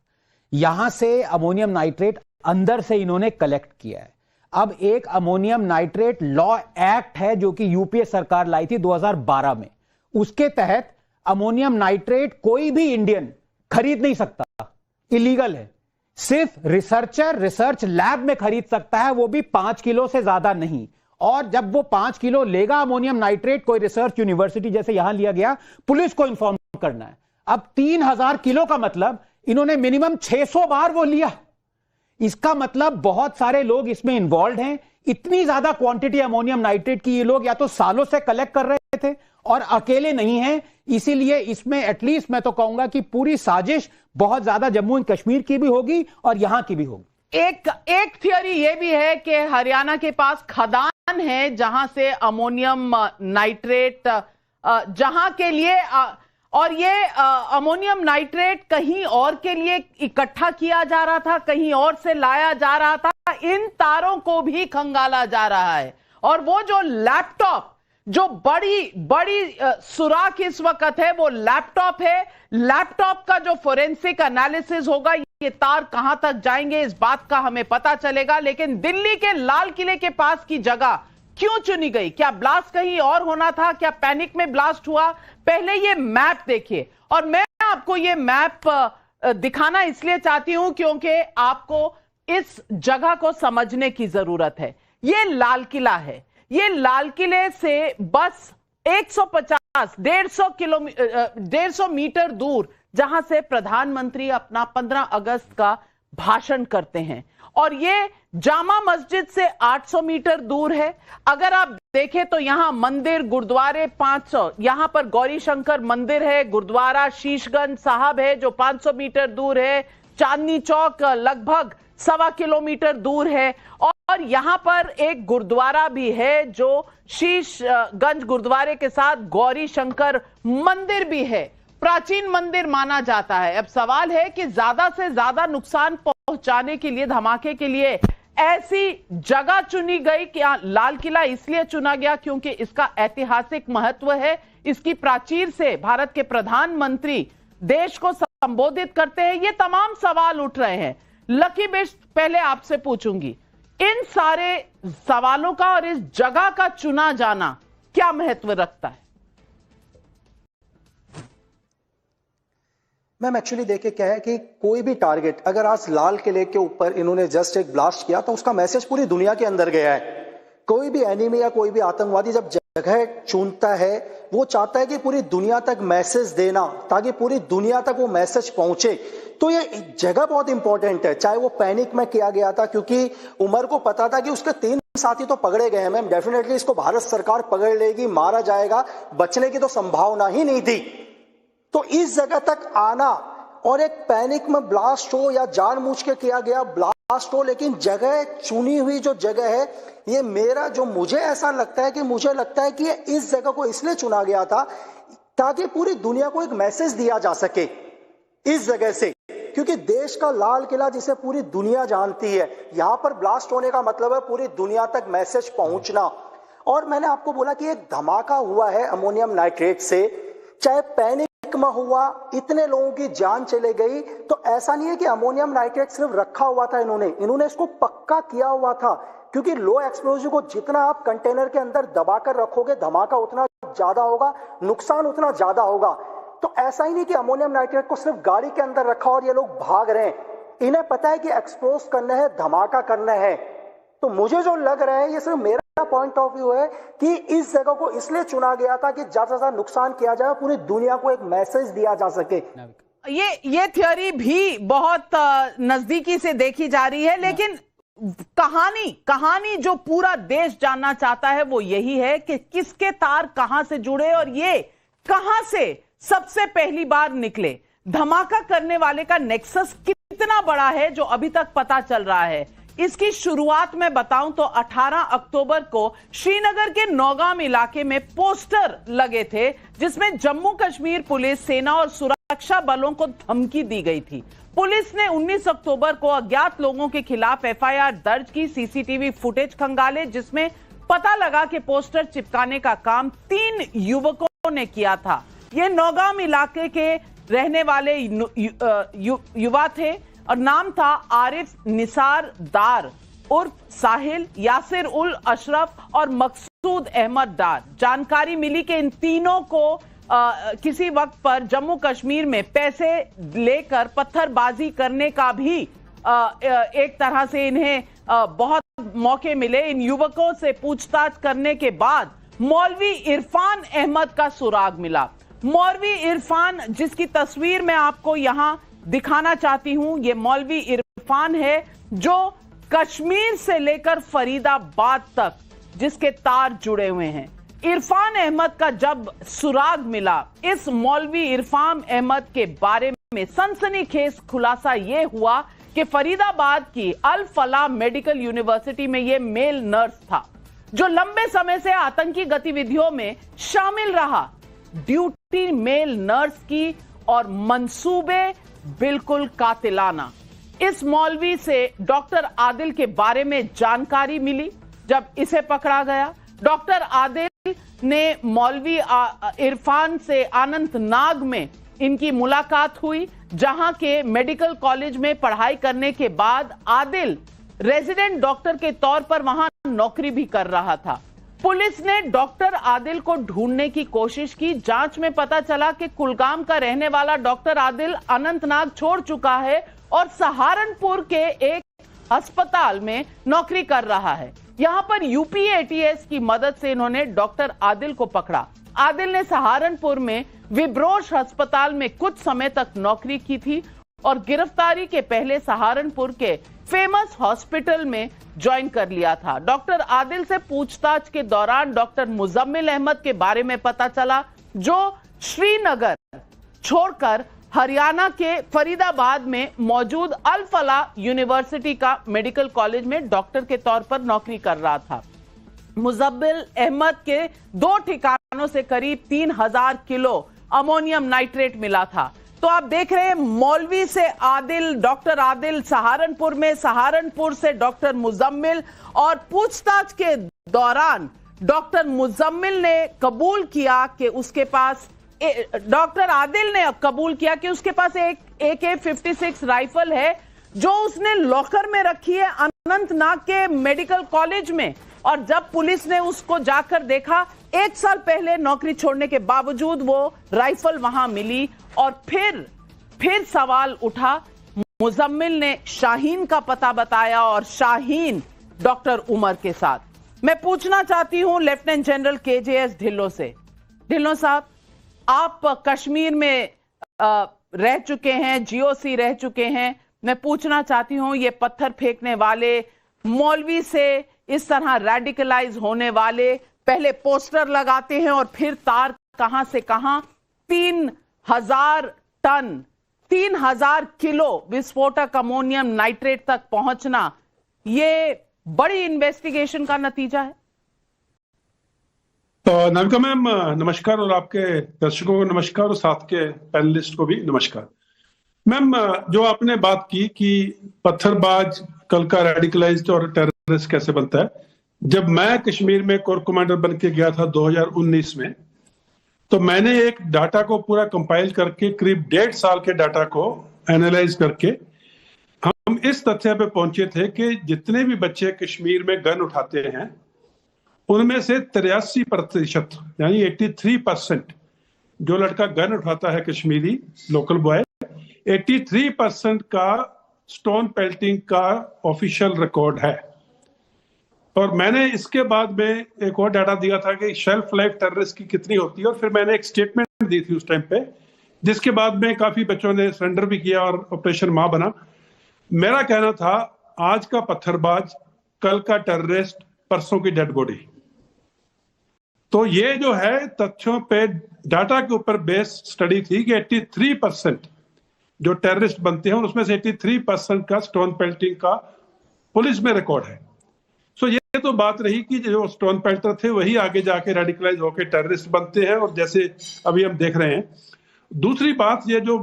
यहां से अमोनियम नाइट्रेट अंदर से इन्होंने कलेक्ट किया है। अब एक अमोनियम नाइट्रेट लॉ एक्ट है जो कि यूपीए सरकार लाई थी 2012 में। उसके तहत अमोनियम नाइट्रेट कोई भी इंडियन खरीद नहीं सकता, इलीगल है। सिर्फ रिसर्चर रिसर्च लैब में खरीद सकता है, वो भी 5 किलो से ज्यादा नहीं। और जब वो 5 किलो लेगा अमोनियम नाइट्रेट, कोई रिसर्च यूनिवर्सिटी जैसे यहां लिया गया, पुलिस को इंफॉर्म करना है। अब 3000 किलो का मतलब इन्होंने मिनिमम 600 बार वो लिया। इसका मतलब बहुत सारे लोग इसमें इन्वॉल्व हैं। इतनी ज्यादा क्वांटिटी अमोनियम नाइट्रेट की ये लोग या तो सालों से कलेक्ट कर रहे थे और अकेले नहीं हैं। इसीलिए इसमें एटलीस्ट मैं तो कहूंगा कि पूरी साजिश बहुत ज्यादा जम्मू एंड कश्मीर की भी होगी और यहां की भी होगी। एक थियरी ये भी है कि हरियाणा के पास खदान है जहां से अमोनियम नाइट्रेट जहां के लिए और ये अमोनियम नाइट्रेट कहीं और के लिए इकट्ठा किया जा रहा था, कहीं और से लाया जा रहा था। इन तारों को भी खंगाला जा रहा है। और वो जो लैपटॉप, जो बड़ी सुराख इस वक्त है, वो लैपटॉप है। लैपटॉप का जो फोरेंसिक एनालिसिस होगा, ये तार कहां तक जाएंगे इस बात का हमें पता चलेगा। लेकिन दिल्ली के लाल किले के पास की जगह क्यों चुनी गई? क्या ब्लास्ट कहीं और होना था? क्या पैनिक में ब्लास्ट हुआ? पहले ये मैप देखिए। और मैं आपको ये मैप दिखाना इसलिए चाहती हूं क्योंकि आपको इस जगह को समझने की जरूरत है। ये लाल किला है। ये लाल किले से बस 150 मीटर दूर, जहां से प्रधानमंत्री अपना 15 अगस्त का भाषण करते हैं। और ये जामा मस्जिद से 800 मीटर दूर है। अगर आप देखें तो यहां मंदिर, गुरुद्वारे 500, यहां पर गौरी शंकर मंदिर है, गुरुद्वारा शीशगंज साहब है जो 500 मीटर दूर है, चांदनी चौक लगभग 1.25 किलोमीटर दूर है, और यहां पर एक गुरुद्वारा भी है जो शीशगंज गुरुद्वारे के साथ गौरी शंकर मंदिर भी है, प्राचीन मंदिर माना जाता है। अब सवाल है कि ज्यादा से ज्यादा नुकसान पहुंचाने के लिए, धमाके के लिए ऐसी जगह चुनी गई। क्या लाल किला इसलिए चुना गया क्योंकि इसका ऐतिहासिक महत्व है? इसकी प्राचीर से भारत के प्रधानमंत्री देश को संबोधित करते हैं। ये तमाम सवाल उठ रहे हैं। लकी बिष्ट, पहले आपसे पूछूंगी, इन सारे सवालों का और इस जगह का चुना जाना क्या महत्व रखता है? मैम एक्चुअली देखिए क्या है कि कोई भी टारगेट, अगर आज लाल किले के ऊपर इन्होंने जस्ट एक ब्लास्ट किया तो उसका मैसेज पूरी दुनिया के अंदर गया है। कोई भी एनिमी या कोई भी आतंकवादी जब जगह चुनता है, वो चाहता है कि पूरी दुनिया तक मैसेज देना, ताकि पूरी दुनिया तक वो मैसेज पहुंचे। तो ये जगह बहुत इंपॉर्टेंट है। चाहे वो पैनिक में किया गया था, क्योंकि उमर को पता था कि उसके 3 साथी तो पकड़े गए हैं मैम, डेफिनेटली इसको भारत सरकार पकड़ लेगी, मारा जाएगा, बचने की तो संभावना ही नहीं थी। तो इस जगह तक आना और एक पैनिक में ब्लास्ट हो या जानबूझ के किया गया ब्लास्ट हो, लेकिन जगह चुनी हुई जो जगह है, ये मेरा जो मुझे ऐसा लगता है कि मुझे लगता है कि ये इस जगह को इसलिए चुना गया था ताकि पूरी दुनिया को एक मैसेज दिया जा सके इस जगह से, क्योंकि देश का लाल किला जिसे पूरी दुनिया जानती है, यहां पर ब्लास्ट होने का मतलब है पूरी दुनिया तक मैसेज पहुंचना। और मैंने आपको बोला कि एक धमाका हुआ है अमोनियम नाइट्रेट से, चाहे पैनिक में हुआ, इतने लोगों की जान चले गई, तो ऐसा नहीं है कि अमोनियम नाइट्रेट सिर्फ रखा हुआ था, इन्होंने इसको पक्का किया हुआ था, क्योंकि लो एक्सप्लोजिव को जितना आप कंटेनर के अंदर दबाकर रखोगे, धमाका उतना ज्यादा होगा, नुकसान उतना ज्यादा होगा। तो ऐसा ही नहीं कि अमोनियम नाइट्रेट को सिर्फ गाड़ी के अंदर रखा और ये लोग भाग रहे हैं, इन्हें पता है कि एक्सपोज करना है, धमाका करना है। तो मुझे जो लग रहा है, ये सिर्फ मेरा पॉइंट ऑफ व्यू है कि इस जगह को इसलिए चुना गया था कि ज्यादा से ज्यादा नुकसान किया जाए, पूरी दुनिया को एक मैसेज दिया जा सके। ये थ्योरी भी बहुत नजदीकी से देखी जा रही है, लेकिन कहानी जो पूरा देश जानना चाहता है वो यही है कि किसके तार कहां से जुड़े और ये कहां से सबसे पहली बार निकले। धमाका करने वाले का नेक्सस कितना बड़ा है जो अभी तक पता चल रहा है। इसकी शुरुआत में बताऊं तो 18 अक्टूबर को श्रीनगर के नौगाम इलाके में पोस्टर लगे थे जिसमें जम्मू कश्मीर पुलिस, सेना और सुरक्षा बलों को धमकी दी गई थी। पुलिस ने 19 अक्टूबर को अज्ञात लोगों के खिलाफ एफआईआर दर्ज की, सीसीटीवी फुटेज खंगाले जिसमें पता लगा कि पोस्टर चिपकाने का काम 3 युवकों ने किया था। ये नौगाम इलाके के रहने वाले युवा थे और नाम था आरिफ निसार डार उर्फ साहिल, यासिर उल अशरफ और मकसूद अहमद डार। जानकारी मिली कि इन तीनों को किसी वक्त पर जम्मू कश्मीर में पैसे लेकर पत्थरबाजी करने का भी एक तरह से इन्हें बहुत मौके मिले। इन युवकों से पूछताछ करने के बाद मौलवी इरफान अहमद का सुराग मिला। मौलवी इरफान, जिसकी तस्वीर मैं आपको यहां दिखाना चाहती हूं, ये मौलवी इरफान है जो कश्मीर से लेकर फरीदाबाद तक जिसके तार जुड़े हुए हैं। इरफान अहमद का जब सुराग मिला, इस मौलवी इरफान अहमद के बारे में सनसनीखेज खुलासा यह हुआ कि फरीदाबाद की अल फलाह मेडिकल यूनिवर्सिटी में यह मेल नर्स था जो लंबे समय से आतंकी गतिविधियों में शामिल रहा। ड्यूटी मेल नर्स की और मंसूबे बिल्कुल कातिलाना। इस मौलवी से डॉक्टर आदिल के बारे में जानकारी मिली जब इसे पकड़ा गया। डॉक्टर आदिल ने मौलवी इरफान से अनंतनाग में इनकी मुलाकात हुई, जहां के मेडिकल कॉलेज में पढ़ाई करने के बाद आदिल रेजिडेंट डॉक्टर के तौर पर वहां नौकरी भी कर रहा था। पुलिस ने डॉक्टर आदिल को ढूंढने की कोशिश की। जांच में पता चला कि कुलगाम का रहने वाला डॉक्टर आदिल अनंतनाग छोड़ चुका है और सहारनपुर के एक अस्पताल में नौकरी कर रहा है। यहां पर यूपी एटीएस की मदद से इन्होंने डॉक्टर आदिल को पकड़ा। आदिल ने सहारनपुर में विब्रोश अस्पताल में कुछ समय तक नौकरी की थी और गिरफ्तारी के पहले सहारनपुर के फेमस हॉस्पिटल में ज्वाइन कर लिया था। डॉक्टर आदिल से पूछताछ के दौरान डॉक्टर मुजम्मिल अहमद के बारे में पता चला जो श्रीनगर छोड़कर हरियाणा के फरीदाबाद में मौजूद अल फलाह यूनिवर्सिटी का मेडिकल कॉलेज में डॉक्टर के तौर पर नौकरी कर रहा था। मुजम्मिल अहमद के 2 ठिकानों से करीब 3000 किलो अमोनियम नाइट्रेट मिला था। तो आप देख रहे हैं मौलवी से आदिल, डॉक्टर आदिल सहारनपुर में, सहारनपुर से डॉक्टर मुजम्मिल, और पूछताछ के दौरान डॉक्टर मुजम्मिल ने कबूल किया कि उसके पास डॉक्टर आदिल ने कबूल किया कि उसके पास एक AK-56 राइफल है जो उसने लॉकर में रखी है अनंतनाग के मेडिकल कॉलेज में। और जब पुलिस ने उसको जाकर देखा, 1 साल पहले नौकरी छोड़ने के बावजूद वो राइफल वहां मिली। और फिर सवाल उठा। मुजम्मिल ने शाहीन का पता बताया और शाहीन डॉक्टर उमर के साथ। मैं पूछना चाहती हूं लेफ्टिनेंट जनरल KJS ढिल्लों से। ढिल्लों साहब, आप कश्मीर में रह चुके हैं, GOC रह चुके हैं। मैं पूछना चाहती हूं, ये पत्थर फेंकने वाले मौलवी से इस तरह रेडिकलाइज होने वाले पहले पोस्टर लगाते हैं और फिर तार कहां से कहां 3000 टन 3000 किलो विस्फोटक अमोनियम नाइट्रेट तक पहुंचना, ये बड़ी इन्वेस्टिगेशन का नतीजा है। तो नाविका मैम नमस्कार, और आपके दर्शकों को नमस्कार और साथ के पैनलिस्ट को भी नमस्कार। मैम जो आपने बात की कि पत्थरबाज कल का रेडिकलाइज्ड और टेररिस्ट कैसे बनता है, जब मैं कश्मीर में कोर कमांडर बन के गया था 2019 में, तो मैंने एक डाटा को पूरा कंपाइल करके करीब 1.5 साल के डाटा को एनालाइज करके हम इस तथ्य पे पहुंचे थे कि जितने भी बच्चे कश्मीर में गन उठाते हैं उनमें से 83% यानी 83% जो लड़का गन उठाता है कश्मीरी लोकल बॉय, 83% का स्टोन पेल्टिंग का ऑफिशियल रिकॉर्ड है। और मैंने इसके बाद में एक और डाटा दिया था कि शेल्फ लाइफ टेररिस्ट की कितनी होती है, और फिर मैंने एक स्टेटमेंट दी थी उस टाइम पे, जिसके बाद में काफी बच्चों ने सरेंडर भी किया और ऑपरेशन मां बना। मेरा कहना था आज का पत्थरबाज कल का टेररिस्ट परसों की डेड बॉडी। तो ये जो है तथ्यों पे डाटा के ऊपर बेस्ड स्टडी थी कि 83% जो टेररिस्ट बनते हैं उसमें से 83% का स्टोन पेल्टिंग का पुलिस में रिकॉर्ड है। सो ये तो बात रही कि जो स्टोन पेल्टर थे वही आगे जाके रेडिकलाइज होकर टेररिस्ट बनते हैं, और जैसे अभी हम देख रहे हैं। दूसरी बात ये जो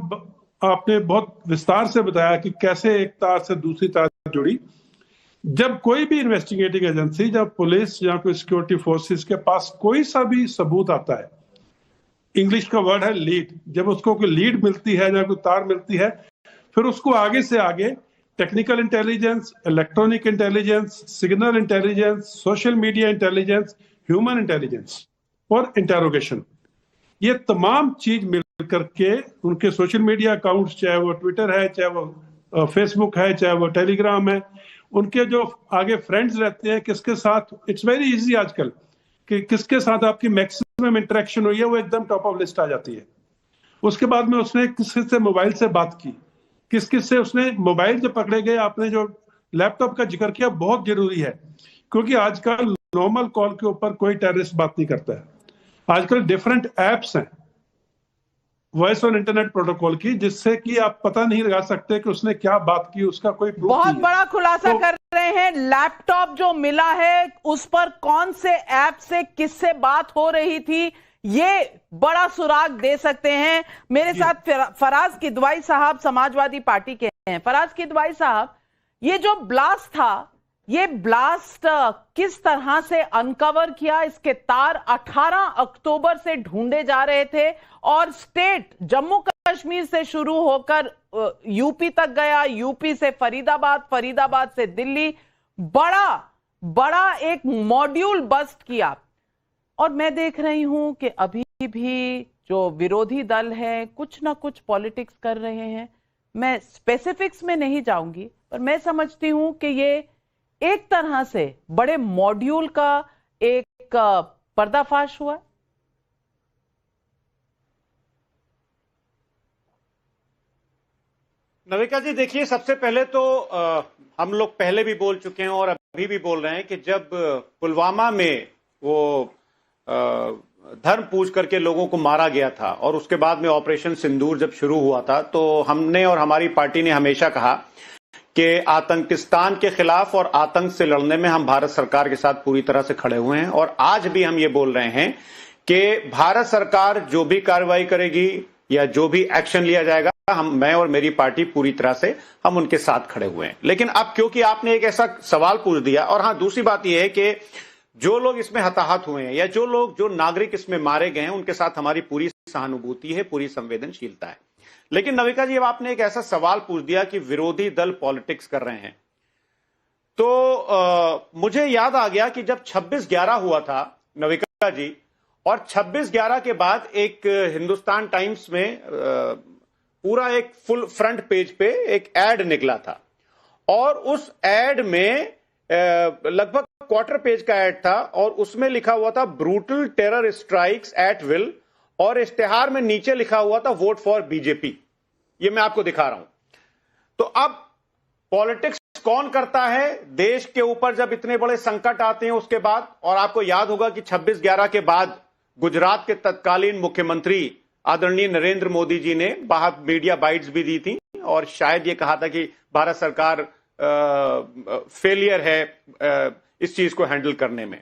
आपने बहुत विस्तार से बताया कि कैसे एक तार से दूसरी तार जुड़ी। जब कोई भी इन्वेस्टिगेटिंग एजेंसी, जब पुलिस या कोई सिक्योरिटी फोर्सेस के पास कोई सा भी सबूत आता है, इंग्लिश का वर्ड है लीड, जब उसको कोई लीड मिलती है या कोई तार मिलती है, फिर उसको आगे से आगे technical intelligence, electronic intelligence, signal intelligence, social media intelligence, human intelligence और इंटेरोगेशन, ये तमाम चीज मिल करके उनके सोशल मीडिया अकाउंट्स, चाहे वो ट्विटर है, चाहे वो फेसबुक है, चाहे वो टेलीग्राम है, उनके जो आगे फ्रेंड्स रहते हैं, किसके साथ, इट्स वेरी इजी आजकल कि किसके साथ आपकी मैक्सिमम इंटरेक्शन हुई है, वो एकदम टॉप ऑफ लिस्ट आ जाती है। उसके बाद में उसने किस से मोबाइल से बात की, किस से उसने मोबाइल जो पकड़े गए, आपने जो लैपटॉप का जिक्र किया बहुत जरूरी है, क्योंकि आजकल नॉर्मल कॉल के ऊपर कोई टेररिस्ट बात नहीं करता है। आजकल डिफरेंट एप्स हैं वॉइस ऑन इंटरनेट प्रोटोकॉल की, जिससे कि आप पता नहीं लगा सकते कि उसने क्या बात की, उसका कोई प्रूफ बहुत नहीं बड़ा खुलासा तो, कर रहे हैं। लैपटॉप जो मिला है उस पर कौन से ऐप से किससे बात हो रही थी, ये बड़ा सुराग दे सकते हैं। मेरे साथ फराज किदवाई साहब समाजवादी पार्टी के हैं। फराज किदवाई साहब, ये जो ब्लास्ट था, ये ब्लास्ट किस तरह से अनकवर किया? इसके तार 18 अक्टूबर से ढूंढे जा रहे थे और स्टेट जम्मू कश्मीर से शुरू होकर यूपी तक गया, यूपी से फरीदाबाद, फरीदाबाद से दिल्ली, बड़ा एक मॉड्यूल बस्ट किया। और मैं देख रही हूं कि अभी भी जो विरोधी दल है कुछ ना कुछ पॉलिटिक्स कर रहे हैं। मैं स्पेसिफिक्स में नहीं जाऊंगी, पर मैं समझती हूं कि ये एक तरह से बड़े मॉड्यूल का एक पर्दाफाश हुआ। नविका जी, देखिए, सबसे पहले तो हम लोग पहले भी बोल चुके हैं और अभी भी बोल रहे हैं कि जब पुलवामा में वो धर्म पूछ करके लोगों को मारा गया था और उसके बाद में ऑपरेशन सिंदूर जब शुरू हुआ था, तो हमने और हमारी पार्टी ने हमेशा कहा कि आतंकिस्तान के खिलाफ और आतंक से लड़ने में हम भारत सरकार के साथ पूरी तरह से खड़े हुए हैं। और आज भी हम ये बोल रहे हैं कि भारत सरकार जो भी कार्रवाई करेगी या जो भी एक्शन लिया जाएगा, मैं और मेरी पार्टी पूरी तरह से हम उनके साथ खड़े हुए हैं। लेकिन अब क्योंकि आपने एक ऐसा सवाल पूछ दिया, और हाँ, दूसरी बात यह है कि जो लोग इसमें हताहत हुए हैं या जो नागरिक इसमें मारे गए हैं, उनके साथ हमारी पूरी सहानुभूति है, पूरी संवेदनशीलता है। लेकिन नविका जी, अब आपने एक ऐसा सवाल पूछ दिया कि विरोधी दल पॉलिटिक्स कर रहे हैं, तो मुझे याद आ गया कि जब 26/11 हुआ था नविका जी, और 26/11 के बाद एक हिंदुस्तान टाइम्स में पूरा एक फुल फ्रंट पेज पे एक एड निकला था, और उस एड में लगभग क्वार्टर पेज का एड था, और उसमें लिखा हुआ था brutal terror strikes at will, और इश्तेहार में नीचे लिखा हुआ था वोट फॉर बीजेपी। ये मैं आपको दिखा रहा हूं। तो अब पॉलिटिक्स कौन करता है देश के ऊपर जब इतने बड़े संकट आते हैं उसके बाद? और आपको याद होगा कि 26/11 के बाद गुजरात के तत्कालीन मुख्यमंत्री आदरणीय नरेंद्र मोदी जी ने बाहर मीडिया बाइट्स भी दी थी और शायद ये कहा था कि भारत सरकार फेलियर है इस चीज को हैंडल करने में।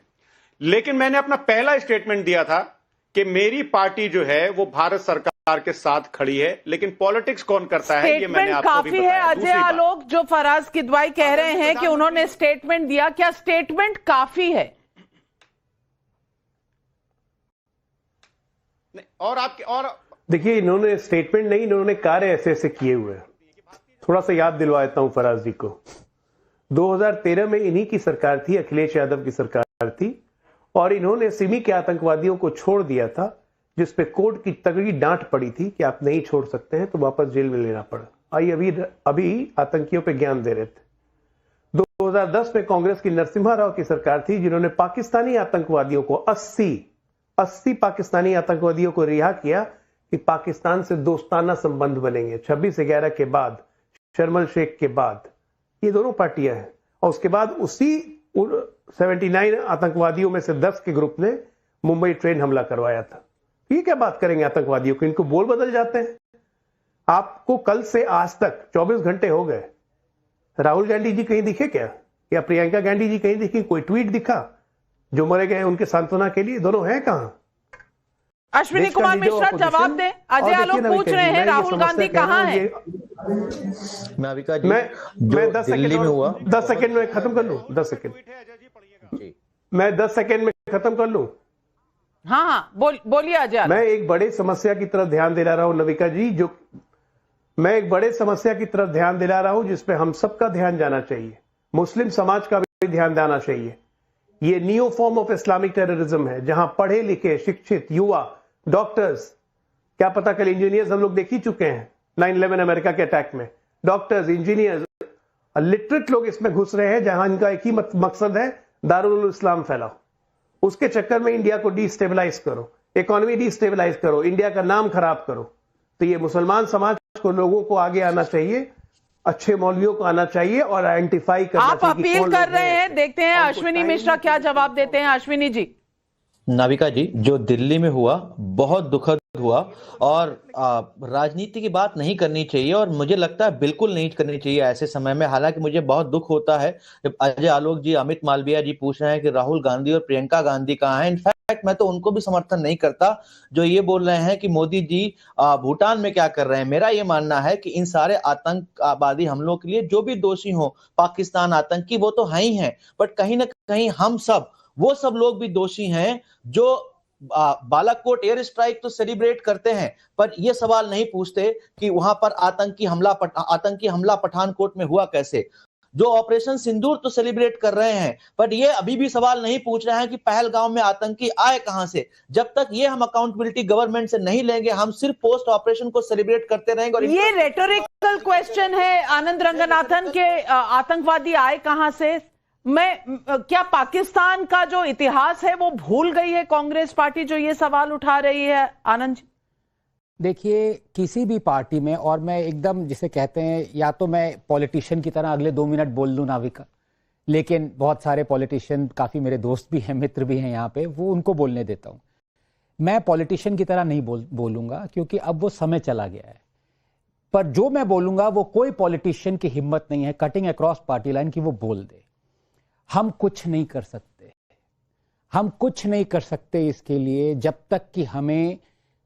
लेकिन मैंने अपना पहला स्टेटमेंट दिया था कि मेरी पार्टी जो है वो भारत सरकार के साथ खड़ी है, लेकिन पॉलिटिक्स कौन करता है ये मैंने आपको काफी भी बताया। है अजय आलोक, जो फराज किदवाई कह रहे हैं कि उन्होंने स्टेटमेंट दिया, क्या स्टेटमेंट काफी है? और आपके और देखिए, इन्होंने स्टेटमेंट नहीं, इन्होंने कार्य ऐसे ऐसे किए हुए हैं। थोड़ा सा याद दिलवाता हूं फराज जी को। 2013 में इन्हीं की सरकार थी, अखिलेश यादव की सरकार थी, और इन्होंने सिमी के आतंकवादियों को छोड़ दिया था, जिसपे कोर्ट की तगड़ी डांट पड़ी थी कि आप नहीं छोड़ सकते हैं, तो वापस जेल में लेना पड़ा। अभी आतंकियों पे ज्ञान दे रहे थे। 2010 में कांग्रेस की नरसिम्हा राव की सरकार थी, जिन्होंने पाकिस्तानी आतंकवादियों को 80 पाकिस्तानी आतंकवादियों को रिहा किया कि पाकिस्तान से दोस्ताना संबंध बनेंगे। 26/11 के बाद, शर्मल शेख के बाद, ये दोनों पार्टियां हैं। और उसके बाद उसी 79 आतंकवादियों में से 10 के ग्रुप ने मुंबई ट्रेन हमला करवाया था। ये क्या बात करेंगे आतंकवादियों को? इनको बोल बदल जाते हैं। आपको कल से आज तक 24 घंटे हो गए, राहुल गांधी जी कहीं दिखे क्या? या प्रियंका गांधी जी कहीं दिखी? कोई ट्वीट दिखा जो मरे गए उनके सांत्वना के लिए? दोनों हैं कहां? अश्विनी कुमार मिश्रा जवाब दें। अजय आलोक पूछ रहे हैं राहुल गांधी कहां है? नाविका जी, मैं 10 सेकंड में हुआ, 10 सेकंड में खत्म कर लूं। 10 सेकंड मैं 10 सेकंड में खत्म कर लूं। हाँ, बोलिए अजय आलोक। मैं एक बड़े समस्या की तरफ ध्यान दिला रहा हूं नविका जी, मैं एक बड़े समस्या की तरफ ध्यान दिला रहा हूं जिसपे हम सबका ध्यान जाना चाहिए, मुस्लिम समाज का भी ध्यान जाना चाहिए। ये new form of Islamic terrorism है, जहां पढ़े लिखे शिक्षित युवा, डॉक्टर्स, क्या पता कल इंजीनियर्स हम लोग देख ही चुके हैं 9/11 अमेरिका के अटैक में, डॉक्टर्स, इंजीनियर्स, लिटरेट लोग इसमें घुस रहे हैं, जहां इनका एक ही मकसद है दारुल इस्लाम फैलाओ। उसके चक्कर में इंडिया को डिस्टेबलाइज करो, इकोनॉमी डिस्टेबलाइज करो, इंडिया का नाम खराब करो। तो ये मुसलमान समाज को, लोगों को आगे आना चाहिए, अच्छे मौलवियों को आना चाहिए और आइडेंटिफाई करना चाहिए। आप अपील कर रहे हैं, देखते हैं अश्विनी मिश्रा क्या जवाब देते हैं। अश्विनी जी। नाविका जी, जो दिल्ली में हुआ बहुत दुखद हुआ और राजनीति की बात नहीं करनी चाहिए, और मुझे लगता है बिल्कुल नहीं करनी चाहिए ऐसे समय में। हालांकि मुझे बहुत दुख होता है जब अजय आलोक जी, अमित मालविया जी पूछ रहे हैं कि राहुल गांधी और प्रियंका गांधी कहाँ हैं। इनफैक्ट मैं तो उनको भी समर्थन नहीं करता जो ये बोल रहे हैं कि मोदी जी भूटान में क्या कर रहे हैं। मेरा ये मानना है कि इन सारे आतंकवादी हमलों के लिए जो भी दोषी हो, पाकिस्तान आतंकी, वो तो है ही हैं, बट कहीं ना कहीं हम सब, वो सब लोग भी दोषी हैं जो बालाकोट एयर स्ट्राइक तो सेलिब्रेट करते हैं, पर यह सवाल नहीं पूछते कि वहां पर आतंकी हमला पठानकोट में हुआ कैसे। जो ऑपरेशन सिंदूर तो सेलिब्रेट कर रहे हैं, पर ये अभी भी सवाल नहीं पूछ रहे हैं कि पहलगांव में आतंकी आए कहां से। जब तक ये हम अकाउंटेबिलिटी गवर्नमेंट से नहीं लेंगे, हम सिर्फ पोस्ट ऑपरेशन को सेलिब्रेट करते रहेंगे। और ये रेटोरिकल क्वेश्चन है आनंद रंगनाथन के, आतंकवादी आए कहां से। क्या पाकिस्तान का जो इतिहास है वो भूल गई है कांग्रेस पार्टी जो ये सवाल उठा रही है? आनंद जी, देखिए, किसी भी पार्टी में, और मैं एकदम जिसे कहते हैं, या तो मैं पॉलिटिशियन की तरह अगले 2 मिनट बोल लूं नाविका, लेकिन बहुत सारे पॉलिटिशियन, काफ़ी मेरे दोस्त भी हैं, मित्र भी हैं यहाँ पे, वो उनको बोलने देता हूँ। मैं पॉलिटिशियन की तरह नहीं बोलूँगा क्योंकि अब वो समय चला गया है। पर जो मैं बोलूँगा वो कोई पॉलिटिशियन की हिम्मत नहीं है कटिंग अक्रॉस पार्टी लाइन की वो बोल दे। हम कुछ नहीं कर सकते, हम कुछ नहीं कर सकते इसके लिए जब तक कि हमें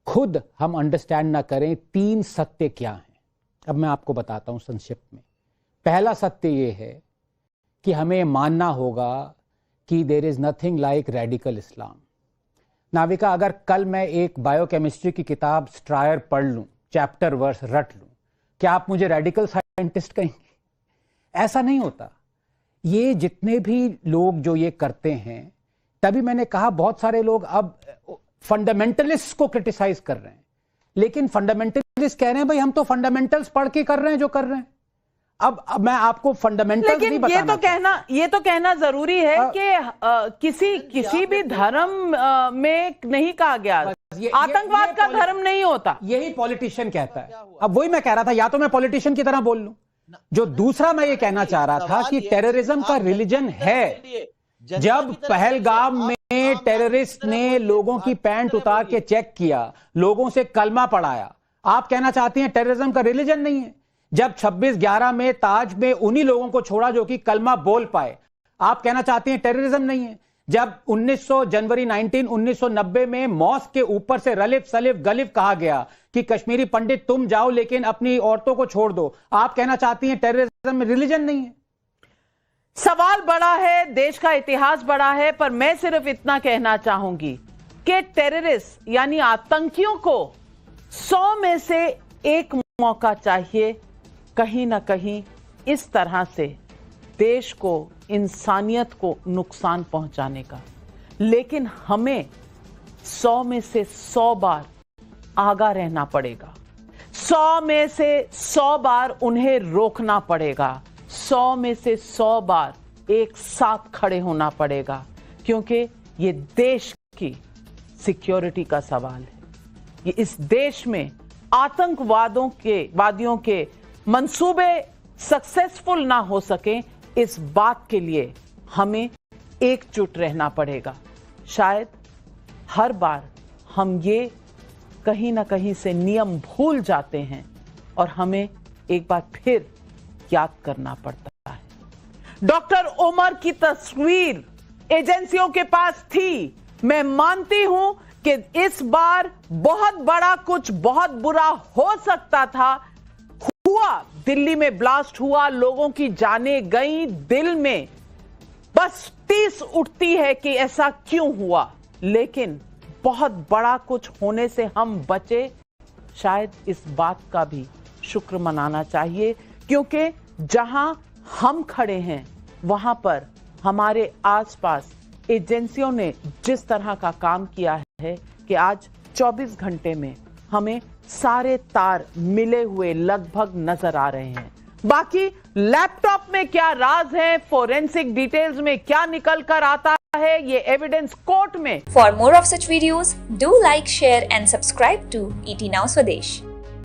खुद हम अंडरस्टैंड ना करें 3 सत्य क्या हैं। अब मैं आपको बताता हूं संक्षिप्त में। पहला सत्य यह है कि हमें मानना होगा कि there is nothing like radical Islam. Navika, अगर कल मैं एक बायोकेमिस्ट्री की किताब स्ट्रायर पढ़ लूं, चैप्टर वर्स रट लूं, क्या आप मुझे रेडिकल साइंटिस्ट कहेंगे? ऐसा नहीं होता। ये जितने भी लोग जो ये करते हैं, तभी मैंने कहा बहुत सारे लोग अब फंडामेंटलिस्ट को क्रिटिसाइज कर रहे हैं, लेकिन फंडामेंटलिस्ट कह रहे हैं भाई हम तो फंडामेंटल्स पढ़ के कर रहे हैं जो कर रहे हैं। अब मैं आपको फंडामेंटल्स नहीं बताना, ये तो कहना जरूरी है कि किसी भी धर्म में नहीं कहा गया आतंकवाद का धर्म नहीं होता। यही पॉलिटिशियन कहता है। अब वही मैं कह रहा था, या तो मैं पॉलिटिशियन की तरह बोल लूं, जो दूसरा मैं ये कहना चाह रहा था कि टेररिज्म का रिलीजन है। जब पहलगाम में टेररिस्ट ने लोगों की पैंट उतार के चेक किया, लोगों से कलमा पढ़ाया, आप कहना चाहती हैं टेररिज्म का रिलीजन नहीं है? जब 26/11 में ताज में उन्हीं लोगों को छोड़ा जो कि कलमा बोल पाए, आप कहना चाहती हैं टेररिज्म नहीं है? जब 1990 में मॉस्क के ऊपर से रलिफ सलिफ गलिफ कहा गया कि कश्मीरी पंडित तुम जाओ लेकिन अपनी औरतों को छोड़ दो, आप कहना चाहती हैं टेररिज्म में रिलीजन नहीं है? सवाल बड़ा है, देश का इतिहास बड़ा है, पर मैं सिर्फ इतना कहना चाहूंगी कि टेररिस्ट यानी आतंकियों को 100 में से 1 मौका चाहिए कहीं ना कहीं इस तरह से देश को, इंसानियत को नुकसान पहुंचाने का। लेकिन हमें 100 में से 100 बार आगा रहना पड़ेगा, 100 में से 100 बार उन्हें रोकना पड़ेगा, 100 में से 100 बार एक साथ खड़े होना पड़ेगा, क्योंकि ये देश की सिक्योरिटी का सवाल है। ये इस देश में वादियों के मंसूबे सक्सेसफुल ना हो सके, इस बात के लिए हमें एकजुट रहना पड़ेगा। शायद हर बार हम ये कहीं ना कहीं से नियम भूल जाते हैं और हमें एक बार फिर याद करना पड़ता है। डॉक्टर उमर की तस्वीर एजेंसियों के पास थी। मैं मानती हूं कि इस बार बहुत बड़ा कुछ बहुत बुरा हो सकता था, हुआ, दिल्ली में ब्लास्ट हुआ, लोगों की जानें गई, दिल में बस टीस उठती है कि ऐसा क्यों हुआ, लेकिन बहुत बड़ा कुछ होने से हम बचे। शायद इस बात का भी शुक्र मनाना चाहिए, क्योंकि जहां हम खड़े हैं वहां पर हमारे आसपास एजेंसियों ने जिस तरह का काम किया है कि आज 24 घंटे में हमें सारे तार मिले हुए लगभग नजर आ रहे हैं। बाकी लैपटॉप में क्या राज है, फोरेंसिक डिटेल्स में क्या निकल कर आता है, ये एविडेंस कोर्ट में। For more of such videos, do like, share and subscribe to ET Now Swadesh.